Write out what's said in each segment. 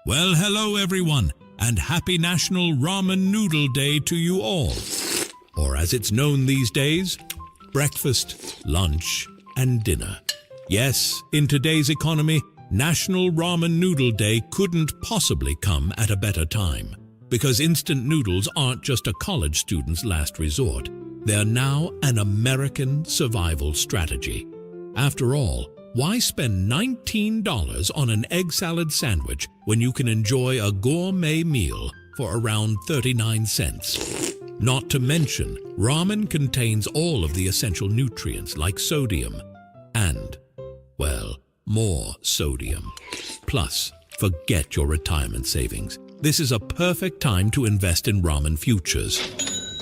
Well, hello everyone, and happy National Ramen Noodle Day to you all. Or as it's known these days, breakfast, lunch, and dinner. Yes, in today's economy, National Ramen Noodle Day couldn't possibly come at a better time. Because instant noodles aren't just a college student's last resort. They're now an American survival strategy. After all, why spend $19 on an egg salad sandwich when you can enjoy a gourmet meal for around 39 cents? Not to mention, ramen contains all of the essential nutrients like sodium and, well, more sodium. Plus, forget your retirement savings. This is a perfect time to invest in ramen futures.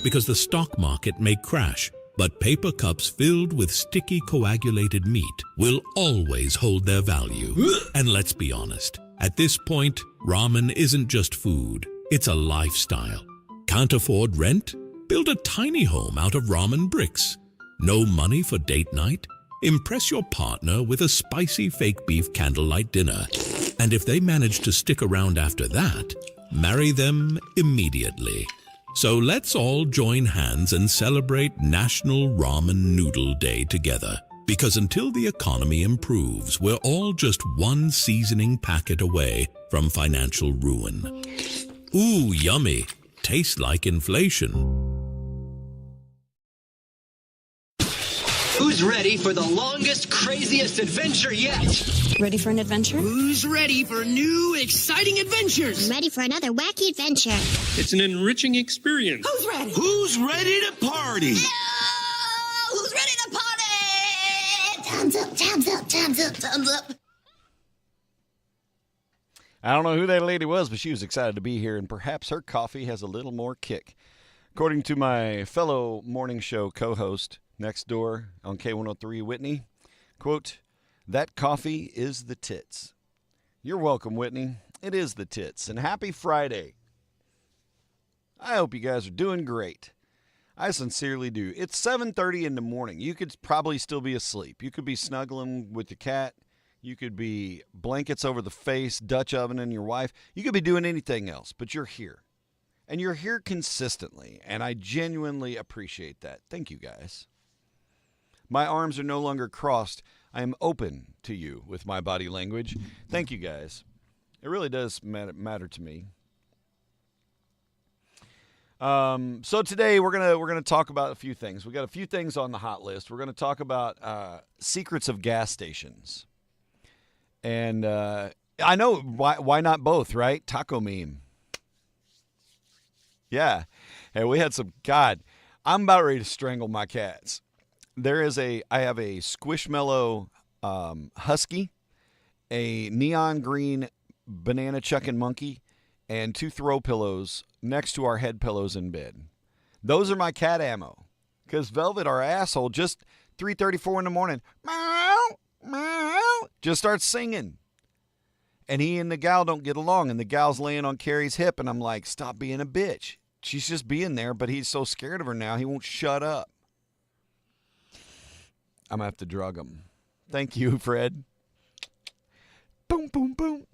Because the stock market may crash, but paper cups filled with sticky coagulated meat will always hold their value. And let's be honest, at this point, ramen isn't just food, it's a lifestyle. Can't afford rent? Build a tiny home out of ramen bricks. No money for date night? Impress your partner with a spicy fake beef candlelight dinner. And if they manage to stick around after that, marry them immediately. So let's all join hands and celebrate National Ramen Noodle Day together. Because until the economy improves, we're all just one seasoning packet away from financial ruin. Ooh, yummy. Tastes like inflation. Who's ready for the longest, craziest adventure yet? Ready for an adventure? Who's ready for new, exciting adventures? I'm ready for another wacky adventure. It's an enriching experience. Who's ready? Who's ready to party? Who's ready to party? Time's up, time's up, time's up, time's up. I don't know who that lady was, but she was excited to be here, and perhaps her coffee has a little more kick. According to my fellow morning show co-host next door on K103, Whitney, quote, "That coffee is the tits." You're welcome, Whitney. It is the tits. And happy Friday. I hope you guys are doing great. I sincerely do. It's 7:30 in the morning. You could probably still be asleep. You could be snuggling with your cat. You could be blankets over the face, Dutch ovening your wife. You could be doing anything else, but you're here. And you're here consistently, and I genuinely appreciate that. Thank you, guys. My arms are no longer crossed. I am open to you with my body language. Thank you, guys. It really does matter to me. So today we're gonna talk about a few things. We got a few things on the hot list. We're gonna talk about secrets of gas stations, and I know why not both, right? Taco meme. Yeah, hey, we had some. God, I'm about ready to strangle my cats. I have a Squishmallow husky, a neon green banana chucking monkey, and 2 throw pillows next to our head pillows in bed. Those are my cat ammo. Because Velvet, our asshole, just 3:34 in the morning, meow, meow, just starts singing. And he and the gal don't get along, and the gal's laying on Carrie's hip, and I'm like, stop being a bitch. She's just being there, but he's so scared of her now, he won't shut up. I'm going to have to drug him. Thank you, Fred. Boom, boom, boom.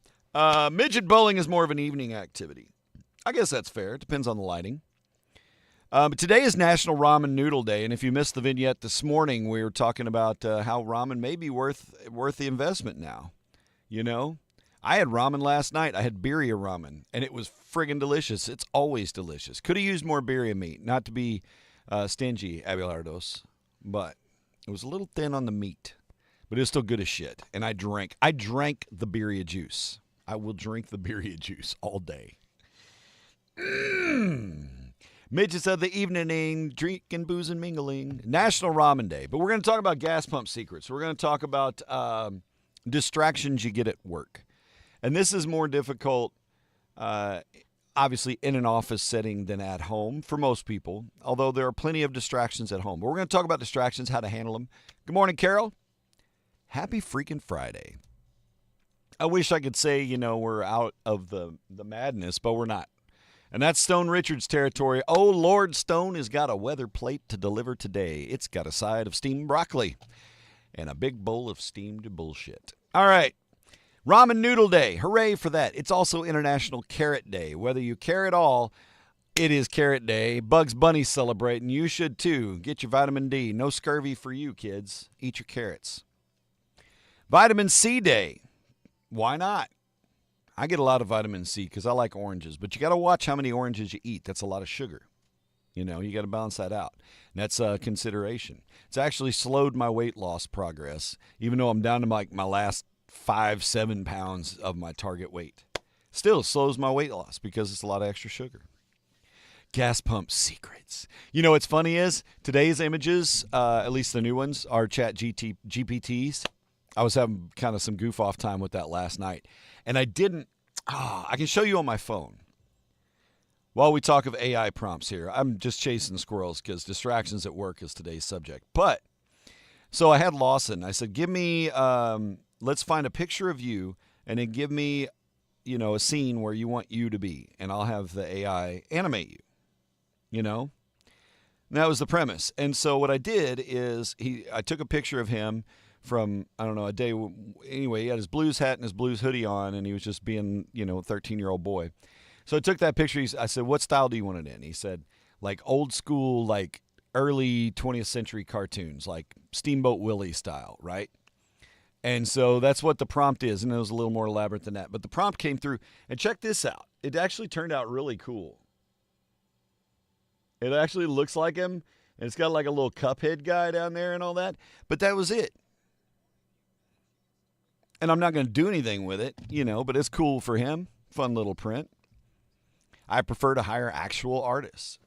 Midget bowling is more of an evening activity. I guess that's fair. It depends on the lighting. But today is National Ramen Noodle Day, and if you missed the vignette this morning, we were talking about how ramen may be worth the investment now. You know? I had ramen last night. I had birria ramen, and it was friggin' delicious. It's always delicious. Could have used more birria meat. Not to be stingy, Abelardos, but it was a little thin on the meat, but it was still good as shit. And I drank the birria juice. I will drink the birria juice all day. Midgets of the evening, drinking, booze, and mingling. National Ramen Day. But we're going to talk about gas pump secrets. We're going to talk about distractions you get at work. And this is more difficult, obviously, in an office setting than at home for most people, although there are plenty of distractions at home. But we're going to talk about distractions, how to handle them. Good morning, Carol. Happy freaking Friday. I wish I could say, we're out of the madness, but we're not. And that's Stone Richards territory. Oh, Lord, Stone has got a weather plate to deliver today. It's got a side of steamed broccoli and a big bowl of steamed bullshit. All right. Ramen Noodle Day. Hooray for that. It's also International Carrot Day. Whether you care at all, it is Carrot Day. Bugs Bunny's celebrating. You should too. Get your vitamin D. No scurvy for you, kids. Eat your carrots. Vitamin C Day. Why not? I get a lot of vitamin C because I like oranges. But you got to watch how many oranges you eat. That's a lot of sugar. You got to balance that out. And that's a consideration. It's actually slowed my weight loss progress, even though I'm down to like my last 5-7 pounds of my target weight. Still slows my weight loss because it's a lot of extra sugar. Gas pump secrets. What's funny is today's images, at least the new ones, are ChatGPTs. I was having kind of some goof off time with that last night. And I didn't, I can show you on my phone. While we talk of AI prompts here, I'm just chasing squirrels because distractions at work is today's subject. But, so I had Lawson. I said, give me, let's find a picture of you and then give me, a scene where you want you to be. And I'll have the AI animate you. And that was the premise. And so what I did is I took a picture of him from, I don't know, a day. Anyway, he had his blues hat and his blues hoodie on, and he was just being, a 13-year-old boy. So I took that picture. I said, what style do you want it in? He said, like old school, like early 20th century cartoons, like Steamboat Willie style, right? And so that's what the prompt is, and it was a little more elaborate than that. But the prompt came through, and check this out. It actually turned out really cool. It actually looks like him, and it's got like a little Cuphead guy down there and all that. But that was it. And I'm not going to do anything with it, but it's cool for him. Fun little print. I prefer to hire actual artists.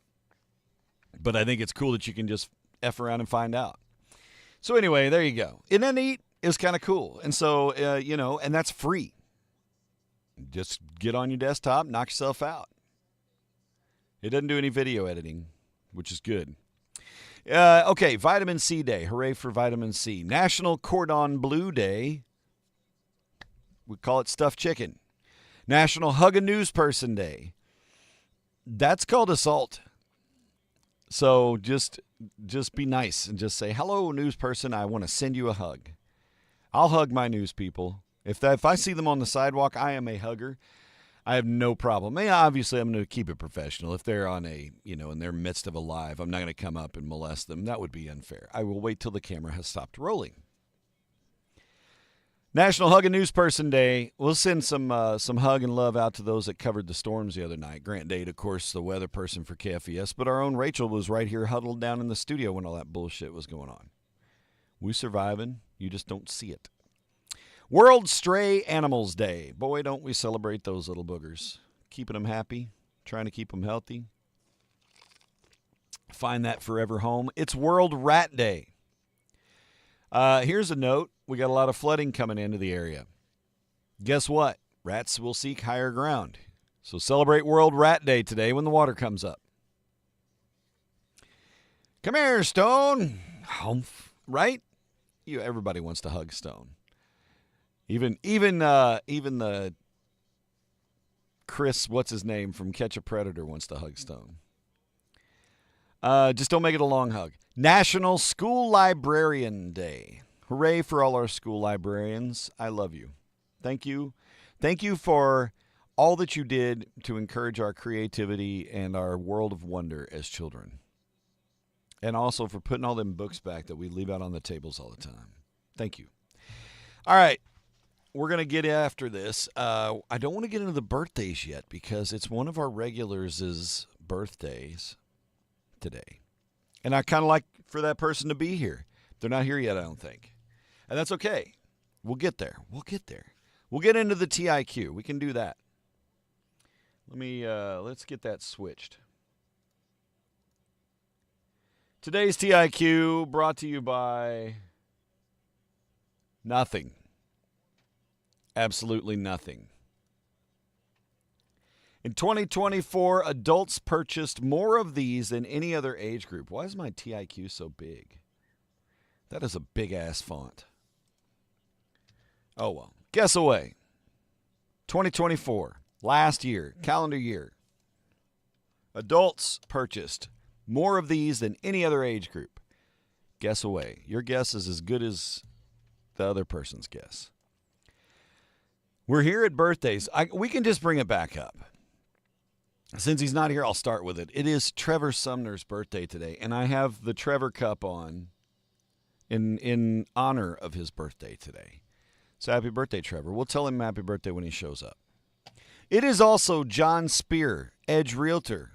But I think it's cool that you can just F around and find out. So anyway, there you go. Isn't that neat? It was kind of cool. And so, and that's free. Just get on your desktop, knock yourself out. It doesn't do any video editing, which is good. Okay, Vitamin C Day. Hooray for Vitamin C. National Cordon Bleu Day. We call it stuffed chicken. National Hug a News Person Day. That's called assault. So just be nice and just say, hello, news person. I want to send you a hug. I'll hug my news people. If I see them on the sidewalk, I am a hugger. I have no problem. Obviously, I'm going to keep it professional. If they're on in their midst of a live, I'm not going to come up and molest them. That would be unfair. I will wait till the camera has stopped rolling. National Hug a News Person Day. We'll send some hug and love out to those that covered the storms the other night. Grant Dade, of course, the weather person for KFES, but our own Rachel was right here huddled down in the studio when all that bullshit was going on. We surviving. You just don't see it. World Stray Animals Day. Boy, don't we celebrate those little boogers. Keeping them happy, trying to keep them healthy. Find that forever home. It's World Rat Day. Here's a note. We got a lot of flooding coming into the area. Guess what? Rats will seek higher ground. So celebrate World Rat Day today when the water comes up. Come here, Stone. Humph. Right? Everybody wants to hug Stone. Even the Chris, what's his name from Catch a Predator, wants to hug Stone. Just don't make it a long hug. National School Librarian Day. Hooray for all our school librarians. I love you. Thank you. Thank you for all that you did to encourage our creativity and our world of wonder as children. And also for putting all them books back that we leave out on the tables all the time. Thank you. All right. We're going to get after this. I don't want to get into the birthdays yet because it's one of our regulars' birthdays today. And I kind of like for that person to be here. They're not here yet, I don't think. And that's okay. We'll get there. We'll get into the TIQ. We can do that. Let's get that switched. Today's TIQ brought to you by nothing. Absolutely nothing. In 2024, adults purchased more of these than any other age group. Why is my TIQ so big? That is a big-ass font. Oh, well. Guess away. 2024, last year, calendar year. Adults purchased more of these than any other age group. Guess away. Your guess is as good as the other person's guess. We're here at birthdays. We can just bring it back up. Since he's not here, I'll start with it. It is Trevor Sumner's birthday today, and I have the Trevor Cup on in honor of his birthday today. So happy birthday, Trevor. We'll tell him happy birthday when he shows up. It is also John Spear, Edge Realtor,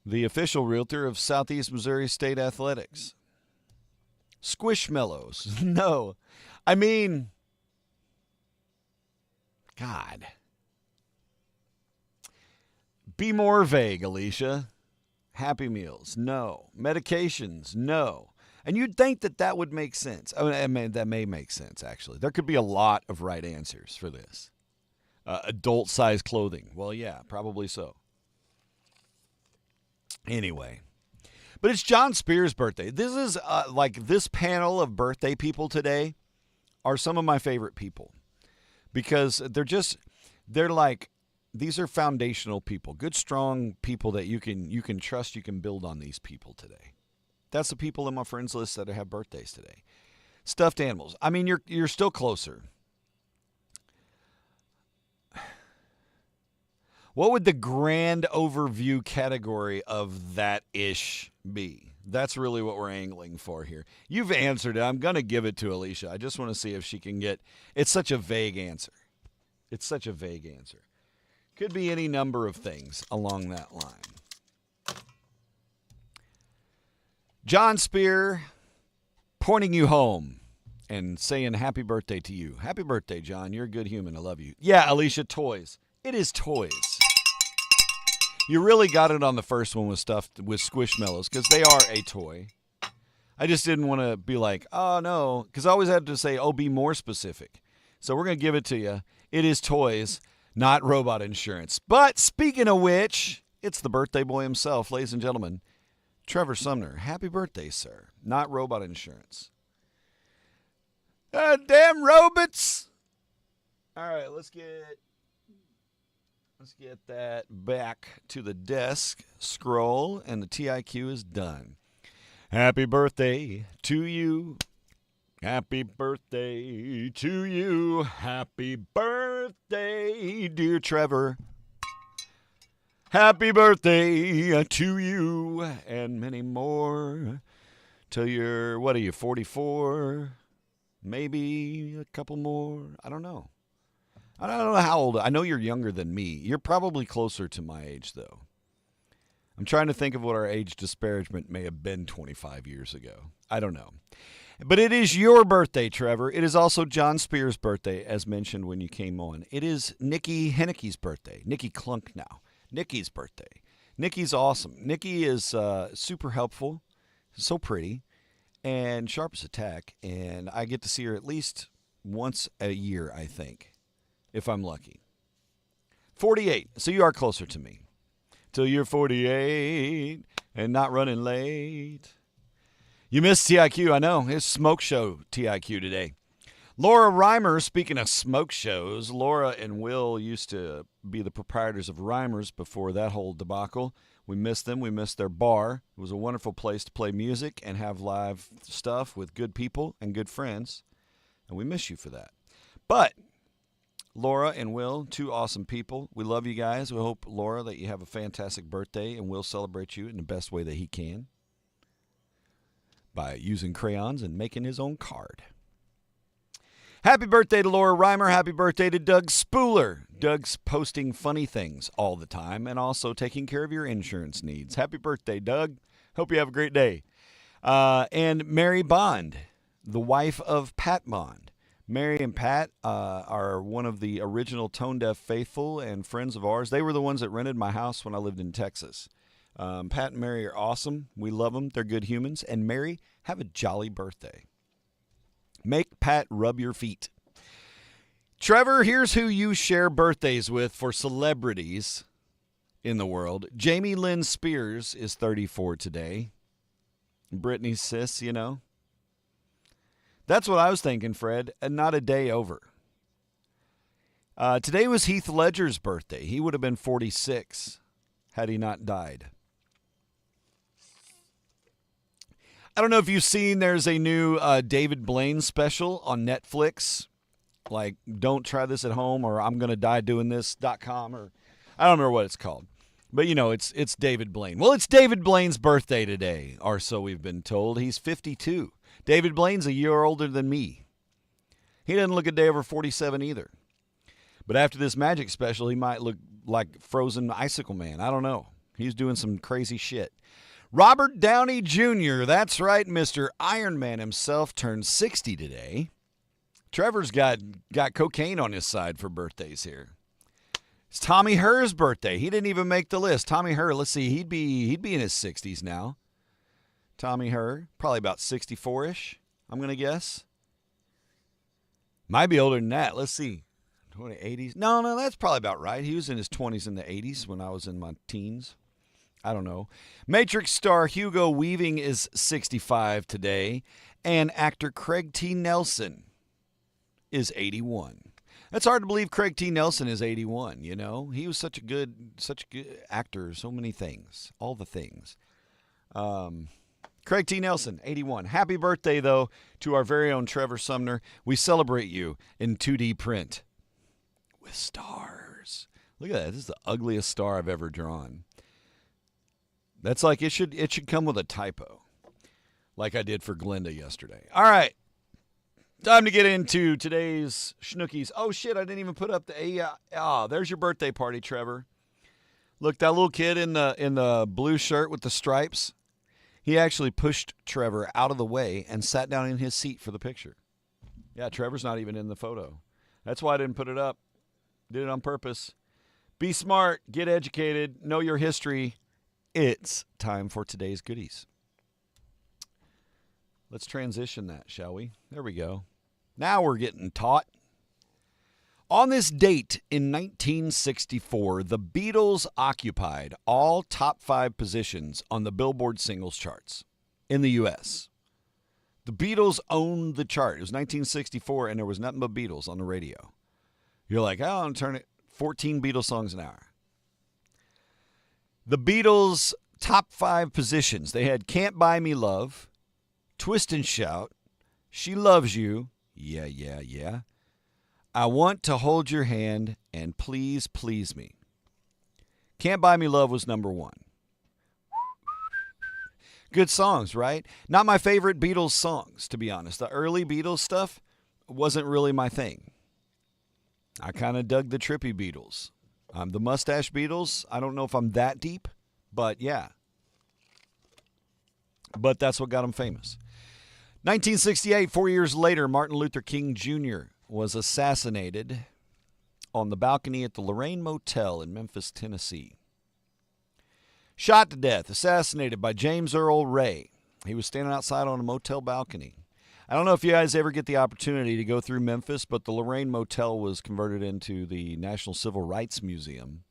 the official realtor of Southeast Missouri State Athletics. Squishmallows. No. I mean, God. Be more vague, Alicia. Happy Meals, no. Medications, no. And you'd think that would make sense. I mean, that may make sense, actually. There could be a lot of right answers for this. Adult-sized clothing. Well, yeah, probably so. Anyway. But it's John Spear's birthday. This is this panel of birthday people today are some of my favorite people. Because they're like, these are foundational people, good, strong people that you can trust. You can build on these people today. That's the people in my friends list that have birthdays today. Stuffed animals. I mean, you're still closer. What would the grand overview category of that-ish be? That's really what we're angling for here. You've answered it. I'm going to give it to Alicia. I just want to see if she can get... It's such a vague answer. It's such a vague answer. Could be any number of things along that line. John Spear pointing you home and saying happy birthday to you. Happy birthday, John. You're a good human. I love you. Yeah, Alicia, toys. It is toys. You really got it on the first one with Squishmallows because they are a toy. I just didn't want to be like, oh, no, because I always had to say, oh, be more specific. So we're going to give it to you. It is toys, not robot insurance. But speaking of which, it's the birthday boy himself, ladies and gentlemen, Trevor Sumner. Happy birthday, sir. Not robot insurance. Damn robots. All right, let's get that back to the desk. Scroll, and the TIQ is done. Happy birthday to you. Happy birthday to you. Happy birthday, dear Trevor. Happy birthday to you and many more. Till you're, what are you, 44? Maybe a couple more. I don't know. I don't know how old. I know you're younger than me. You're probably closer to my age, though. I'm trying to think of what our age disparagement may have been 25 years ago. I don't know. But it is your birthday, Trevor. It is also John Spear's birthday, as mentioned when you came on. It is Nikki Hennicke's birthday. Nikki Klunk now. Nikki's birthday. Nikki's awesome. Nikki is super helpful, so pretty, and sharp as a tack. And I get to see her at least once a year, I think, if I'm lucky. 48. So you are closer to me. Till you're 48 and not running late. You missed TIQ, I know. It's Smoke Show TIQ today. Laura Reimer, speaking of smoke shows, Laura and Will used to be the proprietors of Reimers before that whole debacle. We missed them. We missed their bar. It was a wonderful place to play music and have live stuff with good people and good friends. And we miss you for that. But Laura and Will, two awesome people. We love you guys. We hope, Laura, that you have a fantastic birthday, and we'll celebrate you in the best way that he can by using crayons and making his own card. Happy birthday to Laura Reimer. Happy birthday to Doug Spooler. Doug's posting funny things all the time and also taking care of your insurance needs. Happy birthday, Doug. Hope you have a great day. And Mary Bond, the wife of Pat Bond. Mary and Pat are one of the original Tone Deaf faithful and friends of ours. They were the ones that rented my house when I lived in Texas. Pat and Mary are awesome. We love them. They're good humans. And Mary, have a jolly birthday. Make Pat rub your feet. Trevor, here's who you share birthdays with for celebrities in the world. Jamie Lynn Spears is 34 today. Britney's sis, you know. That's what I was thinking, Fred, and not a day over. Today was Heath Ledger's birthday. He would have been 46 had he not died. I don't know if you've seen, there's a new David Blaine special on Netflix. like don't try this at home or I'm going to die doing this.com, or I don't remember what it's called. But, it's David Blaine. Well, it's David Blaine's birthday today, or so we've been told. He's 52. David Blaine's a year older than me. He doesn't look a day over 47 either. But after this Magic special, he might look like Frozen Icicle Man. I don't know. He's doing some crazy shit. Robert Downey Jr., that's right, Mr. Iron Man himself, turned 60 today. Trevor's got cocaine on his side for birthdays here. It's Tommy Herr's birthday. He didn't even make the list. Tommy Herr, let's see, he'd be in his 60s now. Tommy Herr, probably about 64-ish, I'm going to guess. Might be older than that. Let's see. 80s? No, that's probably about right. He was in his 20s in the 80s when I was in my teens. I don't know. Matrix star Hugo Weaving is 65 today, and actor Craig T. Nelson is 81. That's hard to believe Craig T. Nelson is 81, He was such a good actor, so many things, all the things. Craig T. Nelson, 81. Happy birthday, though, to our very own Trevor Sumner. We celebrate you in 2D print with stars. Look at that. This is the ugliest star I've ever drawn. That's like it should come with a typo, like I did for Glenda yesterday. All right. Time to get into today's Schnookies. Oh, shit, I didn't even put up there's your birthday party, Trevor. Look, that little kid in the blue shirt with the stripes, he actually pushed Trevor out of the way and sat down in his seat for the picture. Yeah, Trevor's not even in the photo. That's why I didn't put it up. Did it on purpose. Be smart, get educated, know your history. It's time for today's goodies. Let's transition that, shall we? There we go. Now we're getting taught. On this date in 1964, the Beatles occupied all top 5 positions on the Billboard singles charts in the U.S. The Beatles owned the chart. It was 1964, and there was nothing but Beatles on the radio. You're like, oh, I'm turning it 14 Beatles songs an hour. The Beatles' top 5 positions, they had Can't Buy Me Love, Twist and Shout, She Loves You, Yeah, Yeah, Yeah, I Want to Hold Your Hand, and Please, Please Me. Can't Buy Me Love was number 1. Good songs, right? Not my favorite Beatles songs, to be honest. The early Beatles stuff wasn't really my thing. I kind of dug the trippy Beatles. The Mustache Beatles, I don't know if I'm that deep, but yeah. But that's what got them famous. 1968, 4 years later, Martin Luther King Jr. was assassinated on the balcony at the Lorraine Motel in Memphis, Tennessee. Shot to death, assassinated by James Earl Ray. He was standing outside on a motel balcony. I don't know if you guys ever get the opportunity to go through Memphis, but the Lorraine Motel was converted into the National Civil Rights Museum.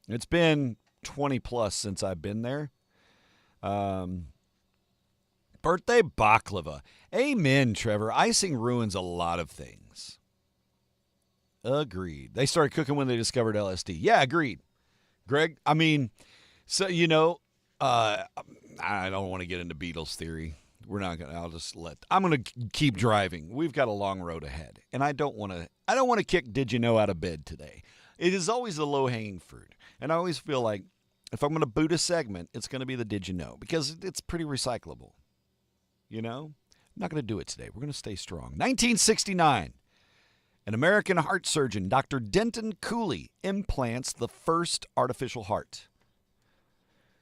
It's been 20 plus since I've been there. Birthday baklava. Amen, Trevor. Icing ruins a lot of things. Agreed. They started cooking when they discovered LSD. Yeah, agreed. Greg, I mean, so, I don't want to get into Beatles theory. We're not going to, I'm going to keep driving. We've got a long road ahead. And I don't want to kick Did You Know out of bed today. It is always the low-hanging fruit. And I always feel like if I'm going to boot a segment, it's going to be the Did You Know, because it's pretty recyclable. I'm not going to do it today. We're going to stay strong. 1969. An American heart surgeon, Dr. Denton Cooley, implants the first artificial heart.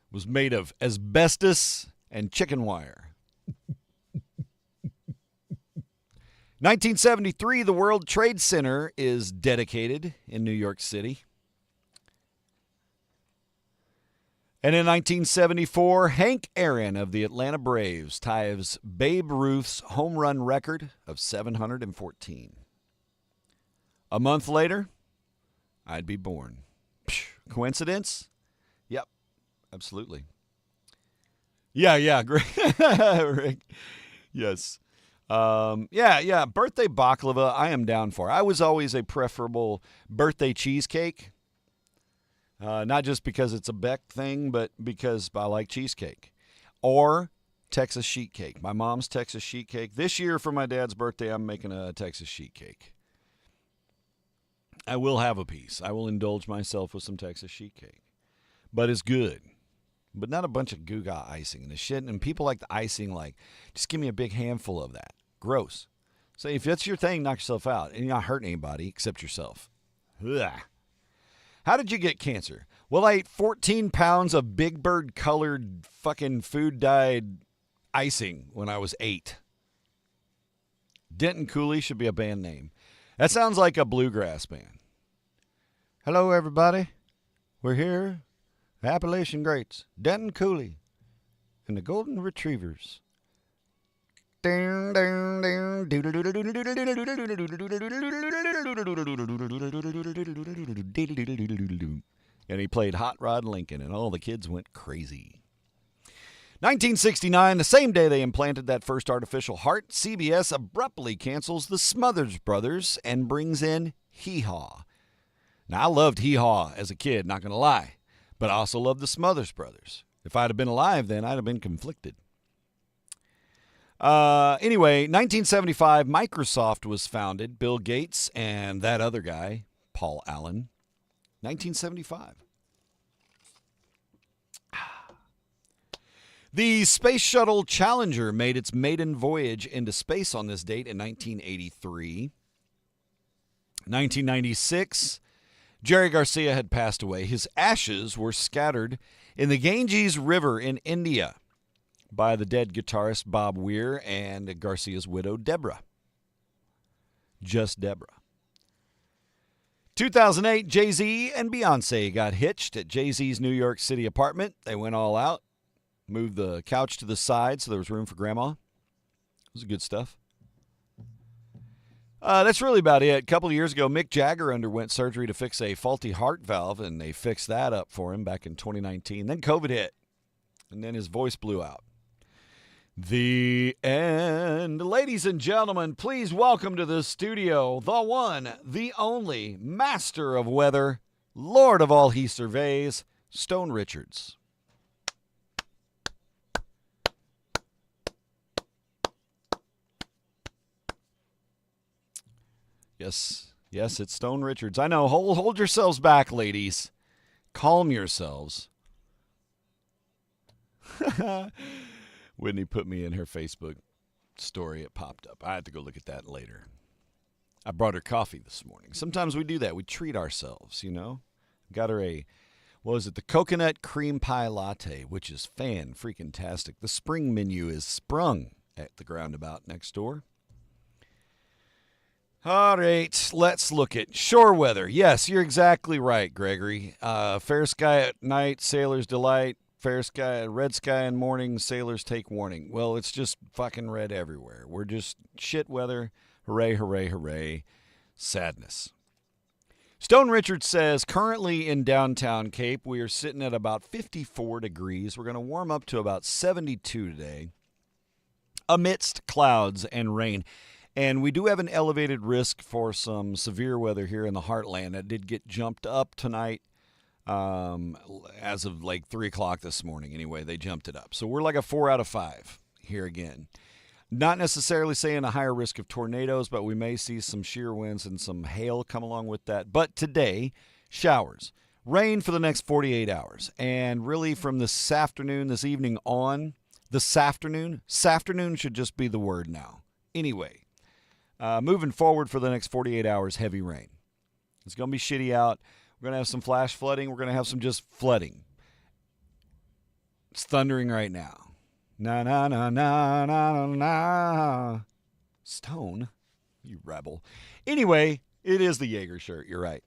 It was made of asbestos and chicken wire. 1973, the World Trade Center is dedicated in New York City. And in 1974, Hank Aaron of the Atlanta Braves ties Babe Ruth's home run record of 714. A month later, I'd be born. Coincidence? Yep, absolutely. Yeah, great. Rick. Yes. Birthday baklava, I am down for. I was always a preferable birthday cheesecake. Not just because it's a Beck thing, but because I like cheesecake. Or Texas sheet cake. My mom's Texas sheet cake. This year for my dad's birthday, I'm making a Texas sheet cake. I will have a piece. I will indulge myself with some Texas sheet cake. But it's good. But not a bunch of Goo-Gah icing and the shit. And people like the icing, like, just give me a big handful of that. Gross. So if that's your thing, knock yourself out. And you're not hurting anybody except yourself. Ugh. How did you get cancer? Well, I ate 14 pounds of Big Bird colored fucking food dyed icing when I was 8. Denton Cooley should be a band name. That sounds like a bluegrass band. Hello, everybody. We're here. Appalachian Greats. Denton Cooley and the Golden Retrievers. And he played Hot Rod Lincoln, and all the kids went crazy. 1969, the same day they implanted that first artificial heart, CBS abruptly cancels the Smothers Brothers and brings in Hee Haw. Now, I loved Hee Haw as a kid, not going to lie, but I also loved the Smothers Brothers. If I'd have been alive then, I'd have been conflicted. Anyway, 1975, Microsoft was founded. Bill Gates and that other guy, Paul Allen. 1975. The Space Shuttle Challenger made its maiden voyage into space on this date in 1983. 1996, Jerry Garcia had passed away. His ashes were scattered in the Ganges River in India by the dead guitarist Bob Weir and Garcia's widow, Deborah. Just Deborah. 2008, Jay-Z and Beyonce got hitched at Jay-Z's New York City apartment. They went all out, moved the couch to the side so there was room for Grandma. It was good stuff. That's really about it. A couple of years ago, Mick Jagger underwent surgery to fix a faulty heart valve, and they fixed that up for him back in 2019. Then COVID hit, and then his voice blew out. The end. Ladies and gentlemen, please welcome to the studio the one, the only master of weather, Lord of all he surveys, Stone Richards. Yes, it's Stone Richards. I know. Hold yourselves back, ladies. Calm yourselves. Whitney put me in her Facebook story. It popped up. I had to go look at that later. I brought her coffee this morning. Sometimes we do that. We treat ourselves, you know. Got her the coconut cream pie latte, which is fan-freaking-tastic. The spring menu is sprung at the Groundabout next door. All right, let's look at shore weather. Yes, you're exactly right, Gregory. Fair sky at night, sailor's delight. Fair sky, red sky in morning, sailors take warning. Well, it's just fucking red everywhere. We're just shit weather. Hooray, hooray, hooray. Sadness. Stone Richards says, currently in downtown Cape, we are sitting at about 54 degrees. We're going to warm up to about 72 today amidst clouds and rain. And we do have an elevated risk for some severe weather here in the heartland. It did get jumped up tonight. As of like 3 o'clock this morning. Anyway, they jumped it up. So we're like a 4 out of 5 here again. Not necessarily saying a higher risk of tornadoes, but we may see some shear winds and some hail come along with that. But today, showers. Rain for the next 48 hours. And really from this evening on, this afternoon should just be the word now. Anyway, moving forward for the next 48 hours, heavy rain. It's going to be shitty out. We're going to have some flash flooding. We're going to have some just flooding. It's thundering right now. Na, na, na, na, na, na. Stone, you rebel. Anyway, it is the Jaeger shirt. You're right.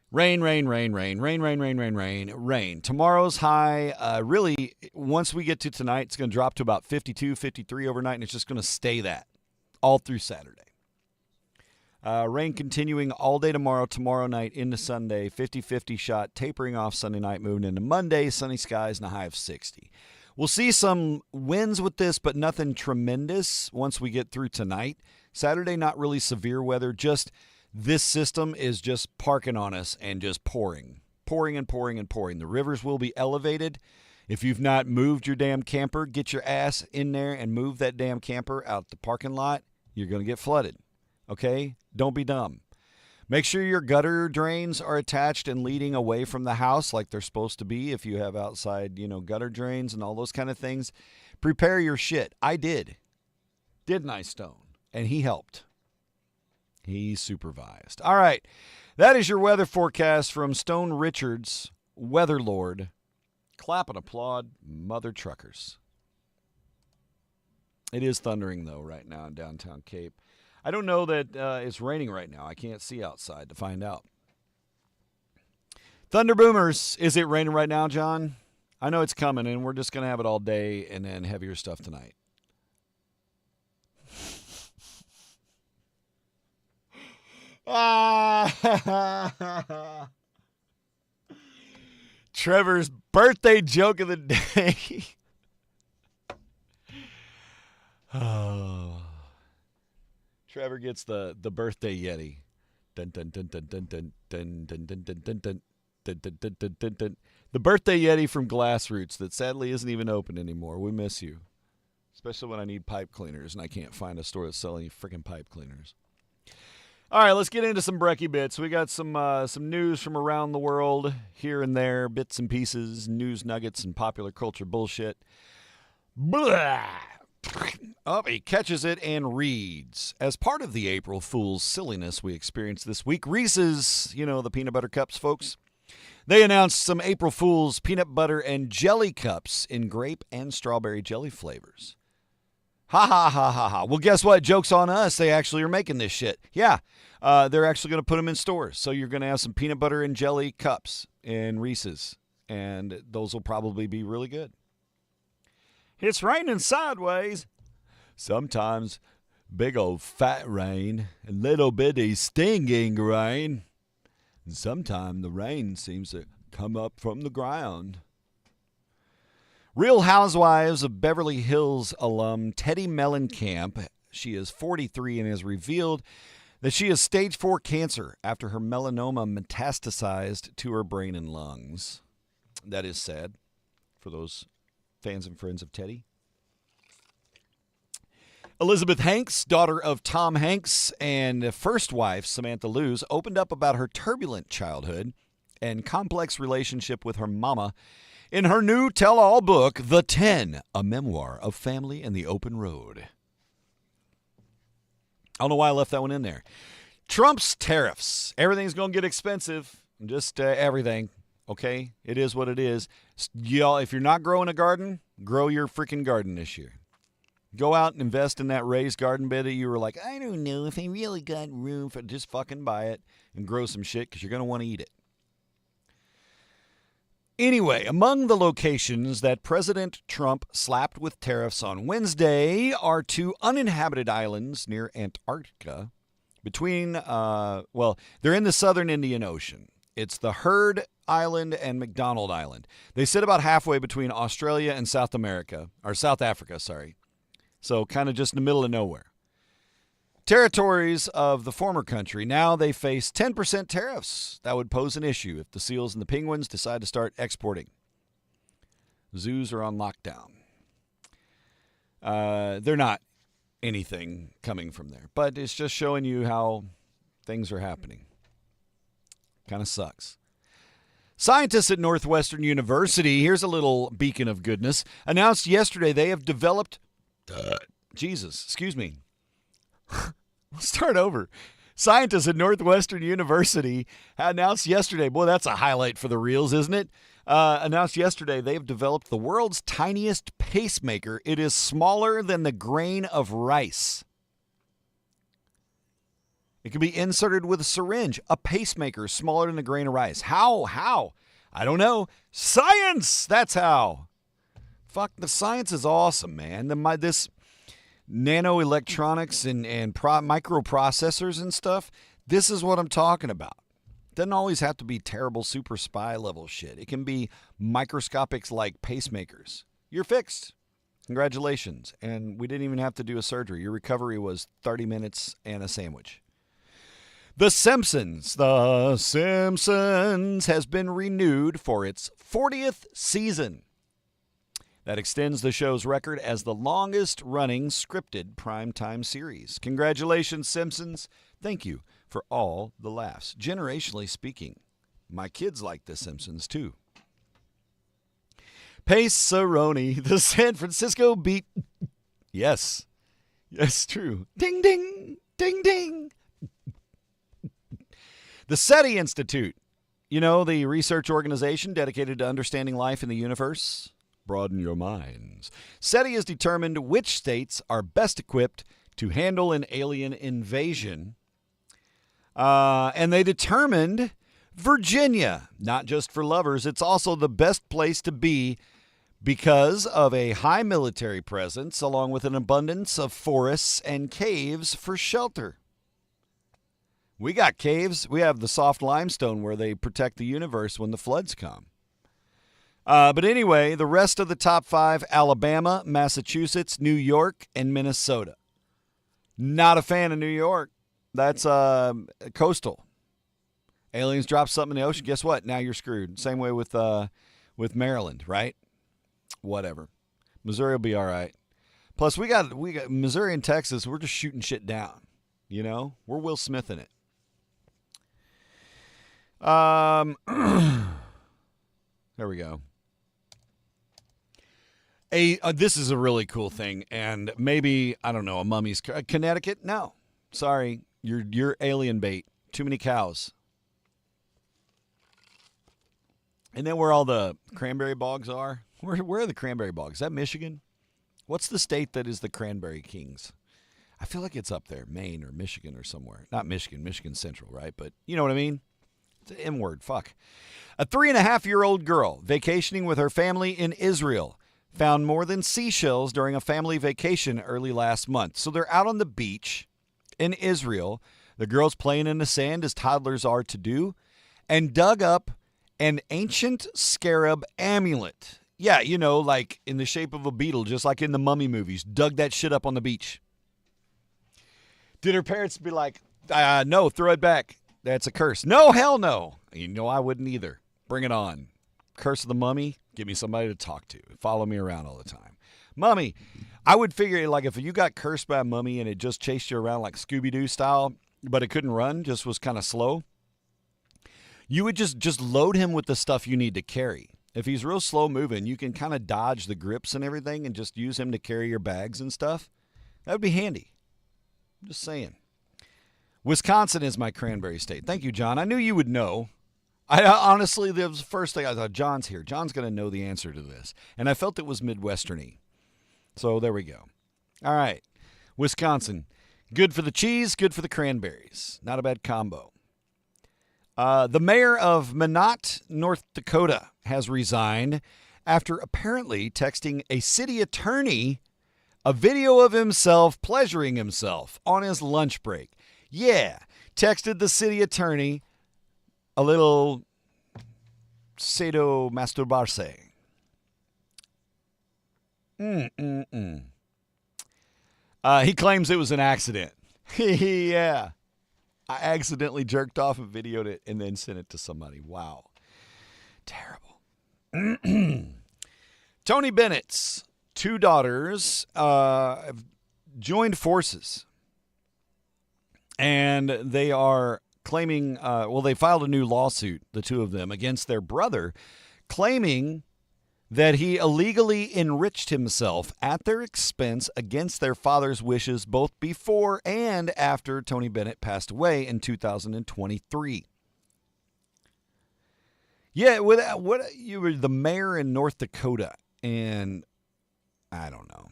Rain, rain, rain, rain, rain, rain, rain, rain, rain, rain. Tomorrow's high, really, once we get to tonight, it's going to drop to about 52, 53 overnight, and it's just going to stay that all through Saturday. Rain continuing all day tomorrow night into Sunday, 50-50 shot, tapering off Sunday night, moving into Monday, sunny skies and a high of 60. We'll see some winds with this, but nothing tremendous once we get through tonight. Saturday, not really severe weather, just this system is just parking on us and just pouring. Pouring and pouring and pouring. The rivers will be elevated. If you've not moved your damn camper, get your ass in there and move that damn camper out the parking lot. You're going to get flooded. Okay? Don't be dumb. Make sure your gutter drains are attached and leading away from the house like they're supposed to be if you have outside, gutter drains and all those kind of things. Prepare your shit. I did. Didn't I, Stone? And he helped. He supervised. All right. That is your weather forecast from Stone Richards, Weather Lord. Clap and applaud, mother truckers. It is thundering, though, right now in downtown Cape. I don't know that it's raining right now. I can't see outside to find out. Thunder Boomers, is it raining right now, John? I know it's coming, and we're just going to have it all day and then heavier stuff tonight. Trevor's birthday joke of the day. Oh. Trevor gets the birthday Yeti. Dun, dun, dun, dun, dun, dun, dun, dun, dun, dun, dun, dun. Dun, dun, dun, dun, dun, dun. The birthday Yeti from Glassroots that sadly isn't even open anymore. We miss you. Especially when I need pipe cleaners and I can't find a store that's selling freaking pipe cleaners. All right, let's get into some brekkie bits. We got some news from around the world here and there, bits and pieces, news nuggets, and popular culture bullshit. Blah! Oh, he catches it and reads. As part of the April Fool's silliness we experienced this week, Reese's, the peanut butter cups, folks, they announced some April Fool's peanut butter and jelly cups in grape and strawberry jelly flavors. Ha ha ha ha ha. Well, guess what? Joke's on us. They actually are making this shit. Yeah, they're actually going to put them in stores. So you're going to have some peanut butter and jelly cups in Reese's, and those will probably be really good. It's raining sideways. Sometimes big old fat rain and little bitty stinging rain. And sometimes the rain seems to come up from the ground. Real Housewives of Beverly Hills alum Teddy Mellencamp, she is 43 and has revealed that she has stage 4 cancer after her melanoma metastasized to her brain and lungs. That is sad for those fans and friends of Teddy. Elizabeth Hanks, daughter of Tom Hanks and first wife Samantha Luz, opened up about her turbulent childhood and complex relationship with her mama in her new tell-all book, The 10, a memoir of family and the open road. I don't know why I left that one in there. Trump's tariffs. Everything's going to get expensive. Just everything. Okay? It is what it is. Y'all, if you're not growing a garden, grow your freaking garden this year. Go out and invest in that raised garden bed that you were like, I don't know if I really got room for. Just fucking buy it and grow some shit because you're going to want to eat it. Anyway, among the locations that President Trump slapped with tariffs on Wednesday are 2 uninhabited islands near Antarctica between, they're in the southern Indian Ocean. It's the Heard Island and McDonald Island. They sit about halfway between Australia and South Africa, sorry. So kind of just in the middle of nowhere. Territories of the former country, now they face 10% tariffs. That would pose an issue if the seals and the penguins decide to start exporting. Zoos are on lockdown. They're not anything coming from there, but it's just showing you how things are happening. Kind of sucks. Scientists at Northwestern University, here's a little beacon of goodness, announced yesterday they have developed... Let's start over. Scientists at Northwestern University announced yesterday, boy, that's a highlight for the reels, isn't it? Announced yesterday they've developed the world's tiniest pacemaker. It is smaller than the grain of rice. It can be inserted with a syringe. A pacemaker smaller than a grain of rice. How? I don't know. Science! That's how. Fuck, the science is awesome, man. This nanoelectronics and microprocessors and stuff, this is what I'm talking about. Doesn't always have to be terrible super spy level shit. It can be microscopics like pacemakers. You're fixed. Congratulations. And we didn't even have to do a surgery. Your recovery was 30 minutes and a sandwich. The Simpsons has been renewed for its 40th season. That extends the show's record as the longest-running scripted primetime series. Congratulations, Simpsons. Thank you for all the laughs. Generationally speaking, my kids like The Simpsons too. Paceroni, the San Francisco beat. Yes. Yes, true. Ding, ding, ding, ding. The SETI Institute, you know, the research organization dedicated to understanding life in the universe. Broaden your minds. SETI has determined which states are best equipped to handle an alien invasion. And they determined Virginia, not just for lovers, it's also the best place to be because of a high military presence, along with an abundance of forests and caves for shelter. We got caves. We have the soft limestone where they protect the universe when the floods come. But anyway, the rest of the top 5, Alabama, Massachusetts, New York, and Minnesota. Not a fan of New York. That's coastal. Aliens drop something in the ocean. Guess what? Now you're screwed. Same way with Maryland, right? Whatever. Missouri will be all right. Plus, we got Missouri and Texas. We're just shooting shit down. You know, we're Will Smith in it. There we go. This is a really cool thing, and maybe, I don't know, a mummy's Connecticut. No, sorry, you're alien bait. Too many cows. And then where all the cranberry bogs are. Where are the cranberry bogs? Is that Michigan? What's the state that is the cranberry kings? I feel like it's up there, Maine or Michigan or somewhere. Not Michigan, Michigan Central, right? But you know what I mean? It's an M word, fuck. A 3.5-year-old girl vacationing with her family in Israel found more than seashells during a family vacation early last month. So they're out on the beach in Israel. The girl's playing in the sand, as toddlers are to do, and dug up an ancient scarab amulet. Yeah, you know, like in the shape of a beetle, just like in the Mummy movies. Dug that shit up on the beach. Did her parents be like, no, throw it back. That's a curse. No, hell no. You know, I wouldn't either. Bring it on. Curse of the Mummy, give me somebody to talk to. Follow me around all the time. Mummy, I would figure, like, if you got cursed by a mummy and it just chased you around like Scooby-Doo style, but it couldn't run, just was kind of slow, you would just load him with the stuff you need to carry. If he's real slow moving, you can kind of dodge the grips and everything and just use him to carry your bags and stuff. That would be handy. I'm just saying. Wisconsin is my cranberry state. Thank you, John. I knew you would know. I honestly, that was the first thing I thought. John's here. John's going to know the answer to this. And I felt it was Midwestern-y. So there we go. All right. Wisconsin. Good for the cheese, good for the cranberries. Not a bad combo. The mayor of Minot, North Dakota, has resigned after apparently texting a city attorney a video of himself pleasuring himself on his lunch break. Yeah, texted the city attorney a little sadomasturbarse. He claims it was an accident. Yeah. I accidentally jerked off and videoed it and then sent it to somebody. Wow. Terrible. Tony Bennett's 2 daughters have joined forces. And they are claiming, they filed a new lawsuit, the 2 of them, against their brother, claiming that he illegally enriched himself at their expense against their father's wishes, both before and after Tony Bennett passed away in 2023. Yeah, what you were the mayor in North Dakota, and I don't know.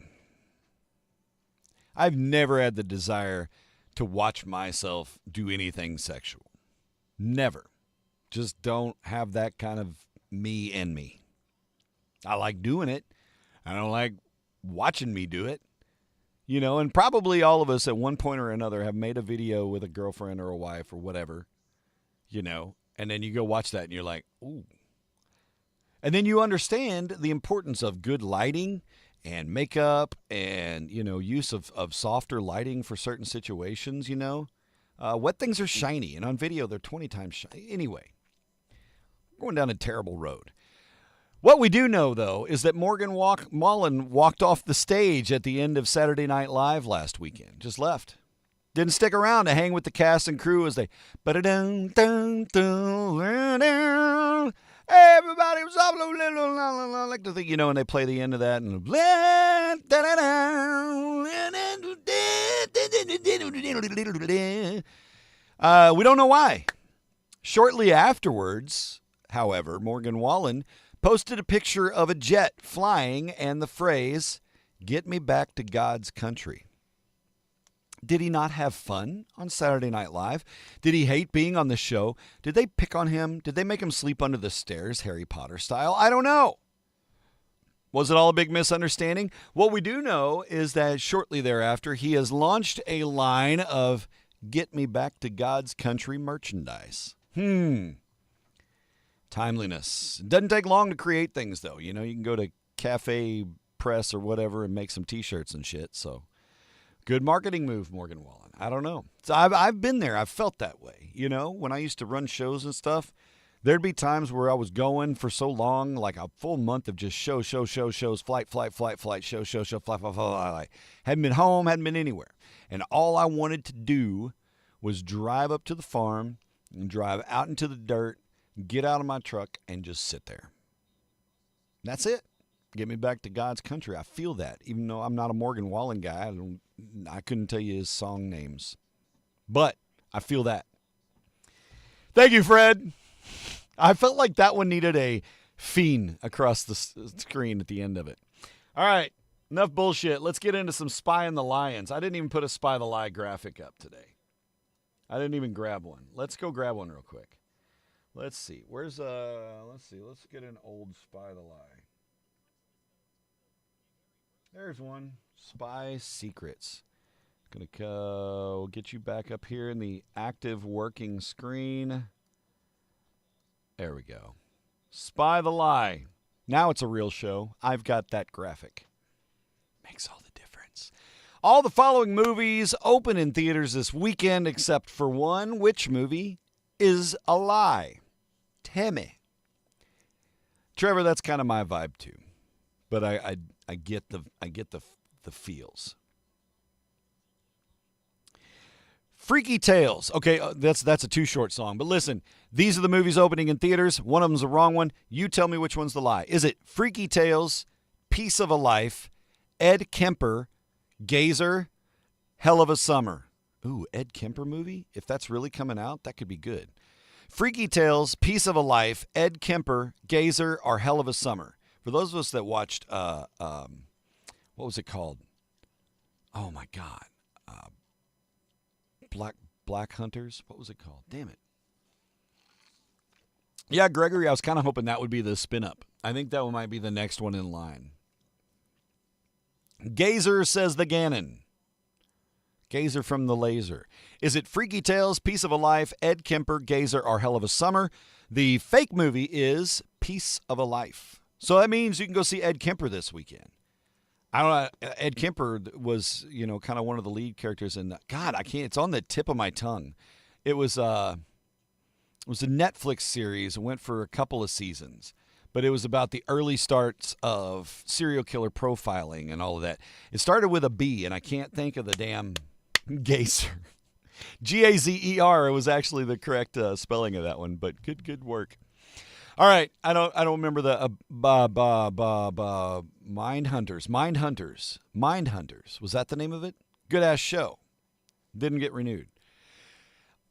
I've never had the desire to watch myself do anything sexual. Never. Just don't have that kind of me in me. I like doing it. I don't like watching me do it. You know, and probably all of us at one point or another have made a video with a girlfriend or a wife or whatever, you know, and then you go watch that and you're like, ooh. And then you understand the importance of good lighting and makeup and, you know, use of softer lighting for certain situations, you know. Wet things are shiny, and on video they're 20 times shiny. Anyway, we're going down a terrible road. What we do know, though, is that Morgan Wallen walked off the stage at the end of Saturday Night Live last weekend. Just left. Didn't stick around to hang with the cast and crew as they everybody was all like the thing, you know, and they play the end of that and we don't know why. Shortly afterwards, however, Morgan Wallen posted a picture of a jet flying and the phrase, "Get me back to God's country." Did he not have fun on Saturday Night Live? Did he hate being on the show? Did they pick on him? Did they make him sleep under the stairs, Harry Potter style? I don't know. Was it all a big misunderstanding? What we do know is that shortly thereafter, he has launched a line of Get Me Back to God's Country merchandise. Timeliness. It doesn't take long to create things, though. You know, you can go to Cafe Press or whatever and make some T-shirts and shit, so... Good marketing move, Morgan Wallen. I don't know. So I've been there. I've felt that way. You know, when I used to run shows and stuff, there'd be times where I was going for so long, like a full month of just shows, flight, show, flight. Hadn't been home, hadn't been anywhere. And all I wanted to do was drive up to the farm and drive out into the dirt, get out of my truck, and just sit there. That's it. Get me back to God's country. I feel that, even though I'm not a Morgan Wallen guy. I couldn't tell you his song names. But I feel that. Thank you, Fred. I felt like that one needed a fiend across the screen at the end of it. All right, enough bullshit. Let's get into some Spy and the Lions. I didn't even put a Spy the Lie graphic up today. I didn't even grab one. Let's go grab one real quick. Let's see. Let's get an old Spy the Lie. There's one. Spy Secrets. Gonna go get you back up here in the active working screen. There we go. Spy the Lie. Now it's a real show. I've got that graphic. Makes all the difference. All the following movies open in theaters this weekend except for one. Which movie is a lie? Tell me. Trevor, that's kind of my vibe too. But I get the feels. Freaky Tales. Okay, that's a too short song. But listen, these are the movies opening in theaters. One of them's the wrong one. You tell me which one's the lie. Is it Freaky Tales, Piece of a Life, Ed Kemper, Gazer, Hell of a Summer? Ooh, Ed Kemper movie? If that's really coming out, that could be good. Freaky Tales, Piece of a Life, Ed Kemper, Gazer, or Hell of a Summer? For those of us that watched, what was it called? Oh my God, Black Hunters. What was it called? Damn it. Yeah, Gregory, I was kind of hoping that would be the spin up. I think that one might be the next one in line. Gazer says the Gannon. Gazer from the Laser. Is it Freaky Tales, Piece of a Life, Ed Kemper, Gazer, or Hell of a Summer? The fake movie is Piece of a Life. So that means you can go see Ed Kemper this weekend. I don't know. Ed Kemper was, kind of one of the lead characters in that. God, I can't. It's on the tip of my tongue. It was a Netflix series. It went for a couple of seasons, but it was about the early starts of serial killer profiling and all of that. It started with a B, and I can't think of the damn Gazer. Gazer was actually the correct spelling of that one, but good work. All right, I don't remember the Mindhunters. Was that the name of it? Good ass show. Didn't get renewed.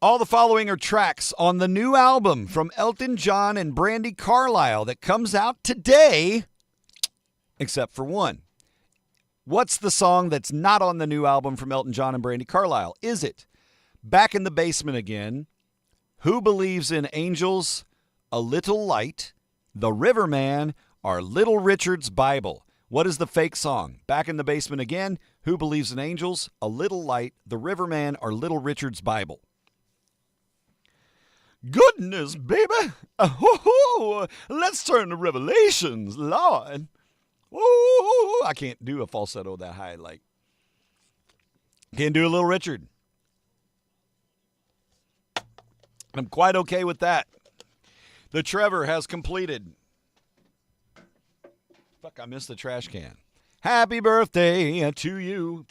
All the following are tracks on the new album from Elton John and Brandi Carlile that comes out today, except for one. What's the song that's not on the new album from Elton John and Brandi Carlile? Is it Back in the Basement Again, Who Believes in Angels, A Little Light, The Riverman, or Little Richard's Bible? What is the fake song? Back in the Basement Again, Who Believes in Angels, A Little Light, The Riverman, or Little Richard's Bible? Goodness, baby. Let's turn to Revelations, Lord. I can't do a falsetto that high. Can't do a Little Richard. I'm quite okay with that. The Trevor has completed. Fuck, I missed the trash can. Happy birthday to you.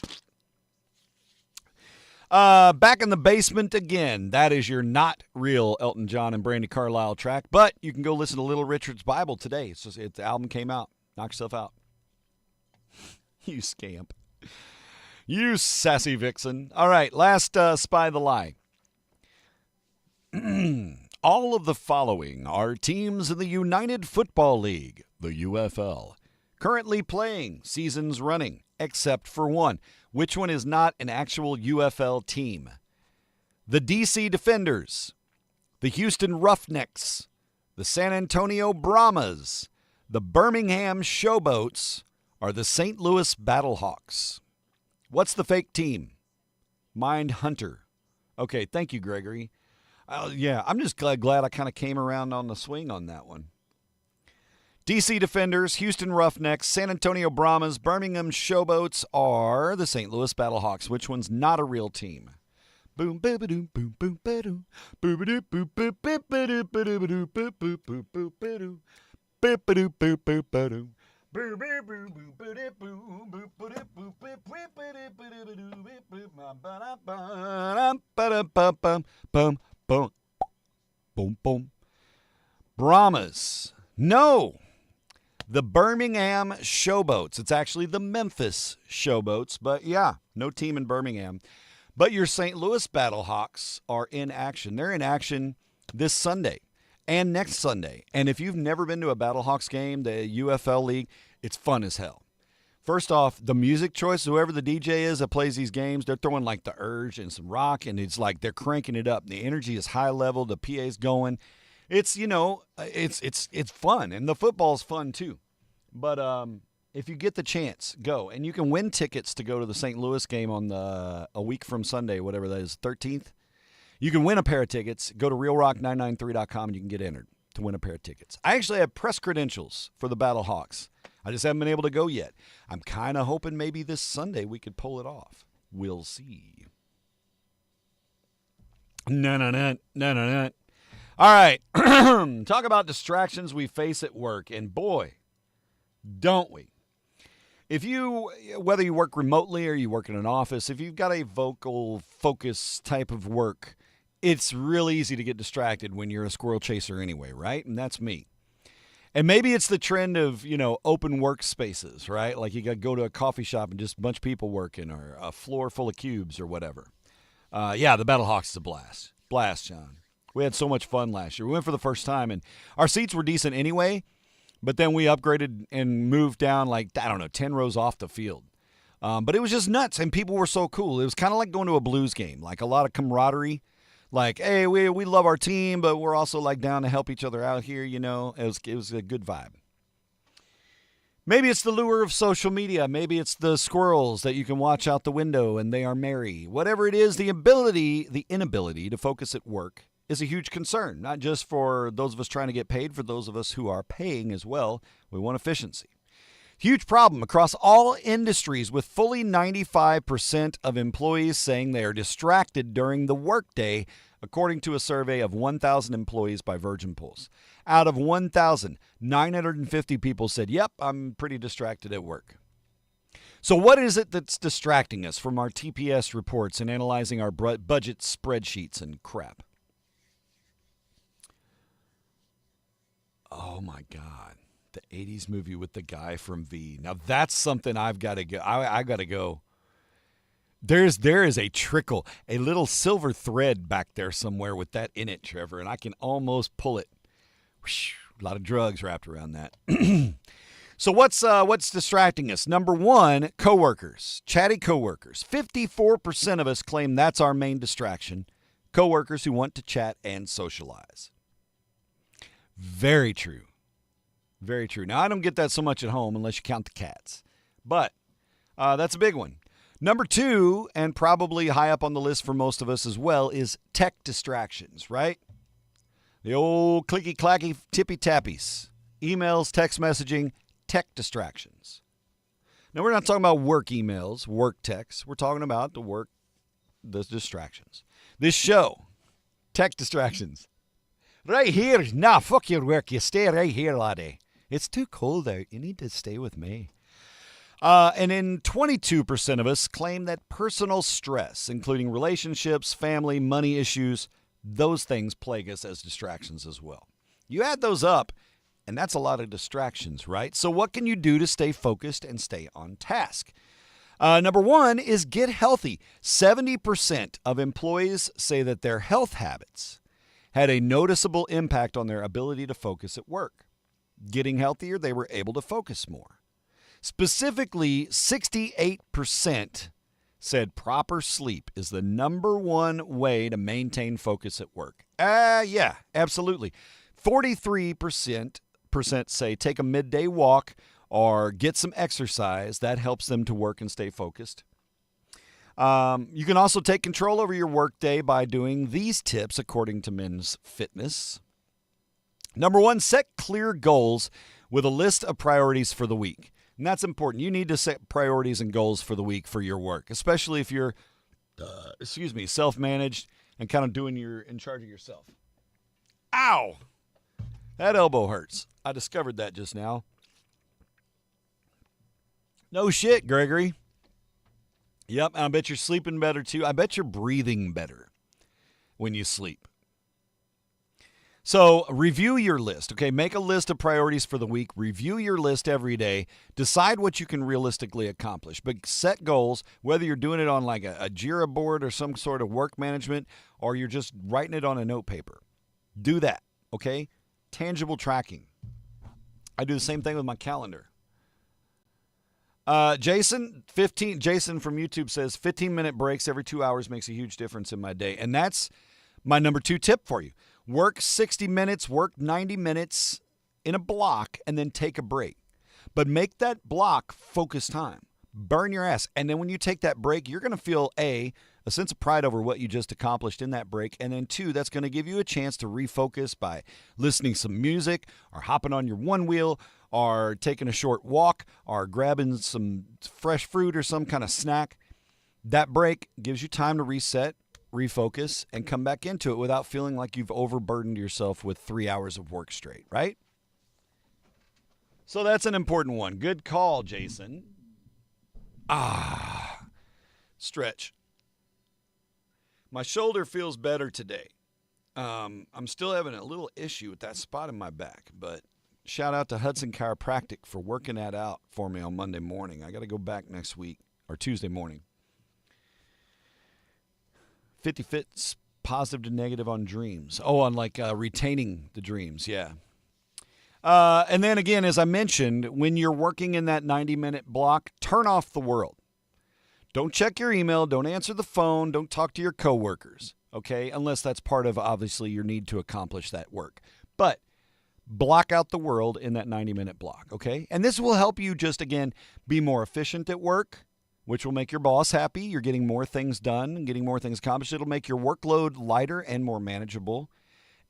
Back in the basement again. That is your not real Elton John and Brandy Carlisle track. But you can go listen to Little Richard's Bible today. The album came out. Knock yourself out. You scamp. You sassy vixen. All right, last Spy the Lie. All of the following are teams in the United Football League, the UFL, currently playing, seasons running, except for one. Which one is not an actual UFL team? The DC Defenders, the Houston Roughnecks, the San Antonio Brahmas, the Birmingham Showboats, or the St. Louis Battlehawks. What's the fake team? Mind Hunter. Okay, thank you, Gregory. Yeah, I'm just glad I kind of came around on the swing on that one. DC Defenders, Houston Roughnecks, San Antonio Brahmas, Birmingham Showboats are the St. Louis Battlehawks. Which one's not a real team? Boom, boom, boom, boom, boom, boom, boom, boom, boom, boom, boom, boom, boom, boom, boom. Brahmas. No. The Birmingham Showboats. It's actually the Memphis Showboats, but yeah, no team in Birmingham. But your St. Louis Battlehawks are in action. They're in action this Sunday and next Sunday. And if you've never been to a Battlehawks game, the UFL League, it's fun as hell. First off, the music choice, whoever the DJ is that plays these games, they're throwing like the Urge and some rock, and it's like they're cranking it up. The energy is high level. The PA's going. It's, it's fun, and the football's fun too. But if you get the chance, go. And you can win tickets to go to the St. Louis game on a week from Sunday, whatever that is, 13th. You can win a pair of tickets. Go to realrock993.com and you can get entered to win a pair of tickets. I actually have press credentials for the Battlehawks. I just haven't been able to go yet. I'm kind of hoping maybe this Sunday we could pull it off. We'll see. No. All right. Talk about distractions we face at work. And boy, don't we? Whether you work remotely or you work in an office, if you've got a vocal focus type of work, it's really easy to get distracted when you're a squirrel chaser anyway, right? And that's me. And maybe it's the trend of, open workspaces, right? Like you got to go to a coffee shop and just a bunch of people working, or a floor full of cubes or whatever. Yeah, the Battlehawks is a blast. Blast, John. We had so much fun last year. We went for the first time, and our seats were decent anyway, but then we upgraded and moved down 10 rows off the field. But it was just nuts, and people were so cool. It was kind of like going to a Blues game, like a lot of camaraderie. Like, hey, we love our team, but we're also down to help each other out here, It was a good vibe. Maybe it's the lure of social media. Maybe it's the squirrels that you can watch out the window and they are merry. Whatever it is, the inability to focus at work is a huge concern, not just for those of us trying to get paid, for those of us who are paying as well. We want efficiency. Huge problem across all industries, with fully 95% of employees saying they are distracted during the workday, according to a survey of 1,000 employees by Virgin Pulse. Out of 1,000, 950 people said, yep, I'm pretty distracted at work. So what is it that's distracting us from our TPS reports and analyzing our budget spreadsheets and crap? Oh, my God. The 80s movie with the guy from V. Now, that's something I've got to go. I got to go. There is a trickle, a little silver thread back there somewhere with that in it, Trevor, and I can almost pull it. Whoosh, a lot of drugs wrapped around that. So what's distracting us? Number one, coworkers, chatty coworkers. 54% of us claim that's our main distraction. Coworkers who want to chat and socialize. Very true. Very true. Now, I don't get that so much at home unless you count the cats. But that's a big one. Number two, and probably high up on the list for most of us as well, is tech distractions, right? The old clicky-clacky tippy-tappies. Emails, text messaging, tech distractions. Now, we're not talking about work emails, work texts. We're talking about the distractions. This show, tech distractions. Right here. Nah, fuck your work. You stay right here, laddie. It's too cold out. You need to stay with me. And then 22% of us claim that personal stress, including relationships, family, money issues, those things plague us as distractions as well. You add those up, and that's a lot of distractions, right? So what can you do to stay focused and stay on task? Number one is get healthy. 70% of employees say that their health habits had a noticeable impact on their ability to focus at work. Getting healthier, they were able to focus more. Specifically, 68% said proper sleep is the number one way to maintain focus at work. Yeah, absolutely. 43% say take a midday walk or get some exercise. That helps them to work and stay focused. You can also take control over your workday by doing these tips according to Men's Fitness. Number one, set clear goals with a list of priorities for the week. And that's important. You need to set priorities and goals for the week for your work, especially if you're, self-managed and kind of you're in charge of yourself. Ow! That elbow hurts. I discovered that just now. No shit, Gregory. Yep, and I bet you're sleeping better too. I bet you're breathing better when you sleep. So review your list, okay? Make a list of priorities for the week. Review your list every day. Decide what you can realistically accomplish. But set goals, whether you're doing it on like a Jira board or some sort of work management, or you're just writing it on a note paper. Do that, okay? Tangible tracking. I do the same thing with my calendar. Jason from YouTube says 15-minute breaks every 2 hours makes a huge difference in my day. And that's my number 2 tip for you. Work 60 minutes, work 90 minutes in a block, and then take a break. But make that block focus time. Burn your ass. And then when you take that break, you're going to feel, a sense of pride over what you just accomplished in that break. And then 2, that's going to give you a chance to refocus by listening some music or hopping on your one wheel or taking a short walk or grabbing some fresh fruit or some kind of snack. That break gives you time to reset, refocus, and come back into it without feeling like you've overburdened yourself with 3 hours of work straight, right? So that's an important one. Good call, Jason. Stretch. My shoulder feels better today. I'm still having a little issue with that spot in my back, but shout out to Hudson Chiropractic for working that out for me on Monday morning. I got to go back next week or Tuesday morning. 50 fits positive to negative on dreams. Oh, on like retaining the dreams. Yeah. And then again, as I mentioned, when you're working in that 90-minute block, turn off the world. Don't check your email. Don't answer the phone. Don't talk to your coworkers. Okay. Unless that's part of obviously your need to accomplish that work. But block out the world in that 90-minute block. Okay. And this will help you just, again, be more efficient at work, which will make your boss happy. You're getting more things done and getting more things accomplished. It'll make your workload lighter and more manageable.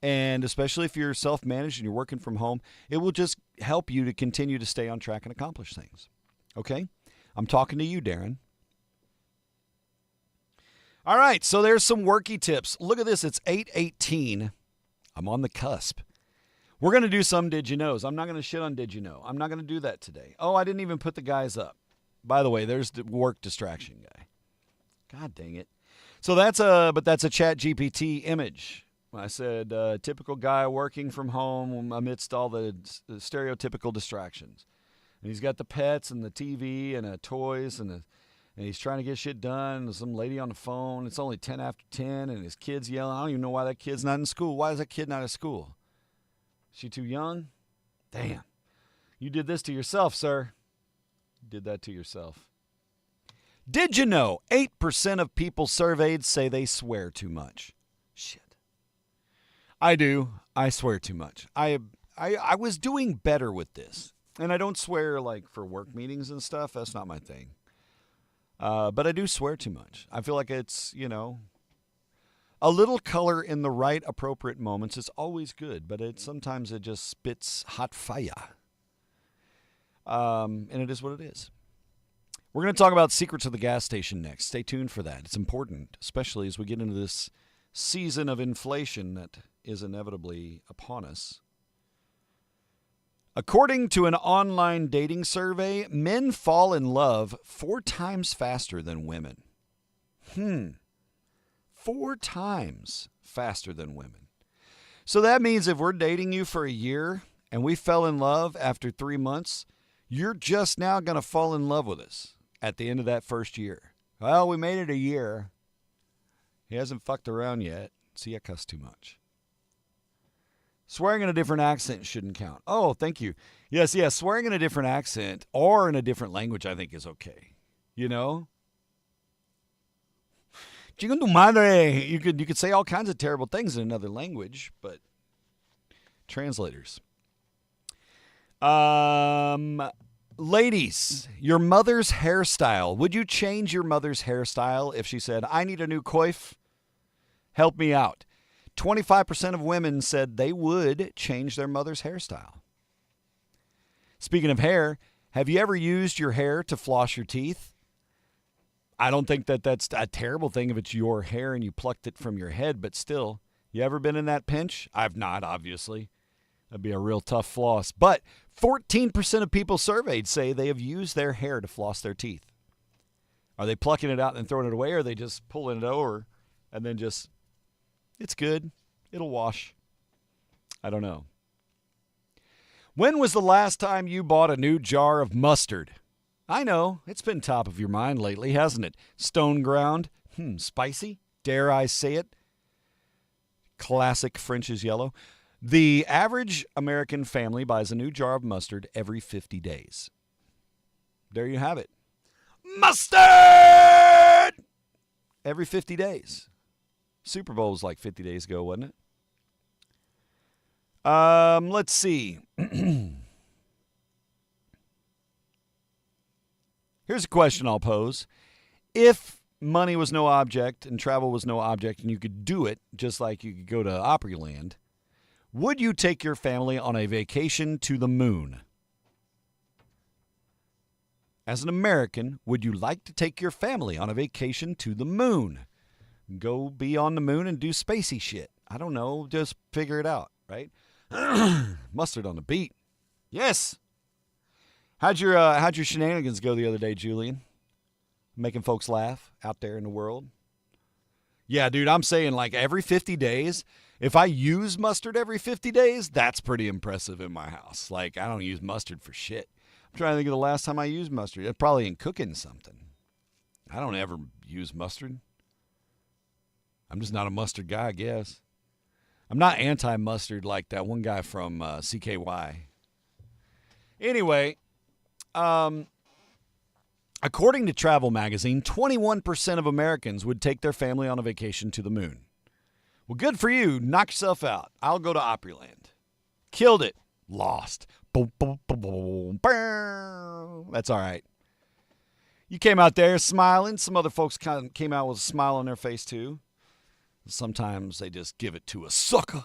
And especially if you're self-managed and you're working from home, it will just help you to continue to stay on track and accomplish things. Okay? I'm talking to you, Darren. All right, so there's some worky tips. Look at this. It's 8:18. I'm on the cusp. We're going to do some Did You Knows. I'm not going to shit on Did You Know. I'm not going to do that today. Oh, I didn't even put the guys up. By the way, there's the work distraction guy. God dang it. So that's a Chat GPT image. I said, typical guy working from home amidst all the stereotypical distractions. And he's got the pets and the TV and toys and he's trying to get shit done. There's some lady on the phone. It's only 10 after 10 and his kid's yelling. I don't even know why that kid's not in school. Why is that kid not at school? Is she too young? Damn. You did this to yourself, sir. Did that to yourself. Did you know 8% of people surveyed say they swear too much? Shit. I do. I swear too much. I was doing better with this. And I don't swear like for work meetings and stuff. That's not my thing. But I do swear too much. I feel like it's, a little color in the right appropriate moments is always good. But sometimes it just spits hot fire. And it is what it is. We're going to talk about secrets of the gas station next. Stay tuned for that. It's important, especially as we get into this season of inflation that is inevitably upon us. According to an online dating survey, men fall in love 4 times faster than women. 4 times faster than women. So that means if we're dating you for a year and we fell in love after 3 months, you're just now going to fall in love with us at the end of that first year. Well, we made it a year. He hasn't fucked around yet. See, I cuss too much. Swearing in a different accent shouldn't count. Oh, thank you. Yes, swearing in a different accent or in a different language I think is okay. You know? Chingo tu madre. You could say all kinds of terrible things in another language, but translators. Ladies, your mother's hairstyle. Would you change your mother's hairstyle if she said, I need a new coif? Help me out. 25% of women said they would change their mother's hairstyle. Speaking of hair, have you ever used your hair to floss your teeth? I don't think that's a terrible thing if it's your hair and you plucked it from your head, but still, you ever been in that pinch? I've not, obviously. That'd be a real tough floss. But 14% of people surveyed say they have used their hair to floss their teeth. Are they plucking it out and throwing it away, or are they just pulling it over and then just... It's good. It'll wash. I don't know. When was the last time you bought a new jar of mustard? I know. It's been top of your mind lately, hasn't it? Stone ground. Spicy. Dare I say it? Classic French's yellow. The average American family buys a new jar of mustard every 50 days. There you have it. Mustard! Every 50 days. Super Bowl was like 50 days ago, wasn't it? Let's see. Here's a question I'll pose. If money was no object and travel was no object and you could do it just like you could go to Opryland, would you take your family on a vacation to the moon? As an American, would you like to take your family on a vacation to the moon? Go be on the moon and do spacey shit. I don't know. Just figure it out, right? Mustard on the beat. Yes. How'd your shenanigans go the other day, Julian? Making folks laugh out there in the world? Yeah, dude, I'm saying like every 50 days. If I use mustard every 50 days, that's pretty impressive in my house. Like, I don't use mustard for shit. I'm trying to think of the last time I used mustard. It's probably in cooking something. I don't ever use mustard. I'm just not a mustard guy, I guess. I'm not anti-mustard like that one guy from CKY. Anyway, according to Travel Magazine, 21% of Americans would take their family on a vacation to the moon. Well, good for you. Knock yourself out. I'll go to Opryland. Killed it. Lost. Boom, boom, boom, boom, boom. That's all right. You came out there smiling. Some other folks kind of came out with a smile on their face, too. Sometimes they just give it to a sucker.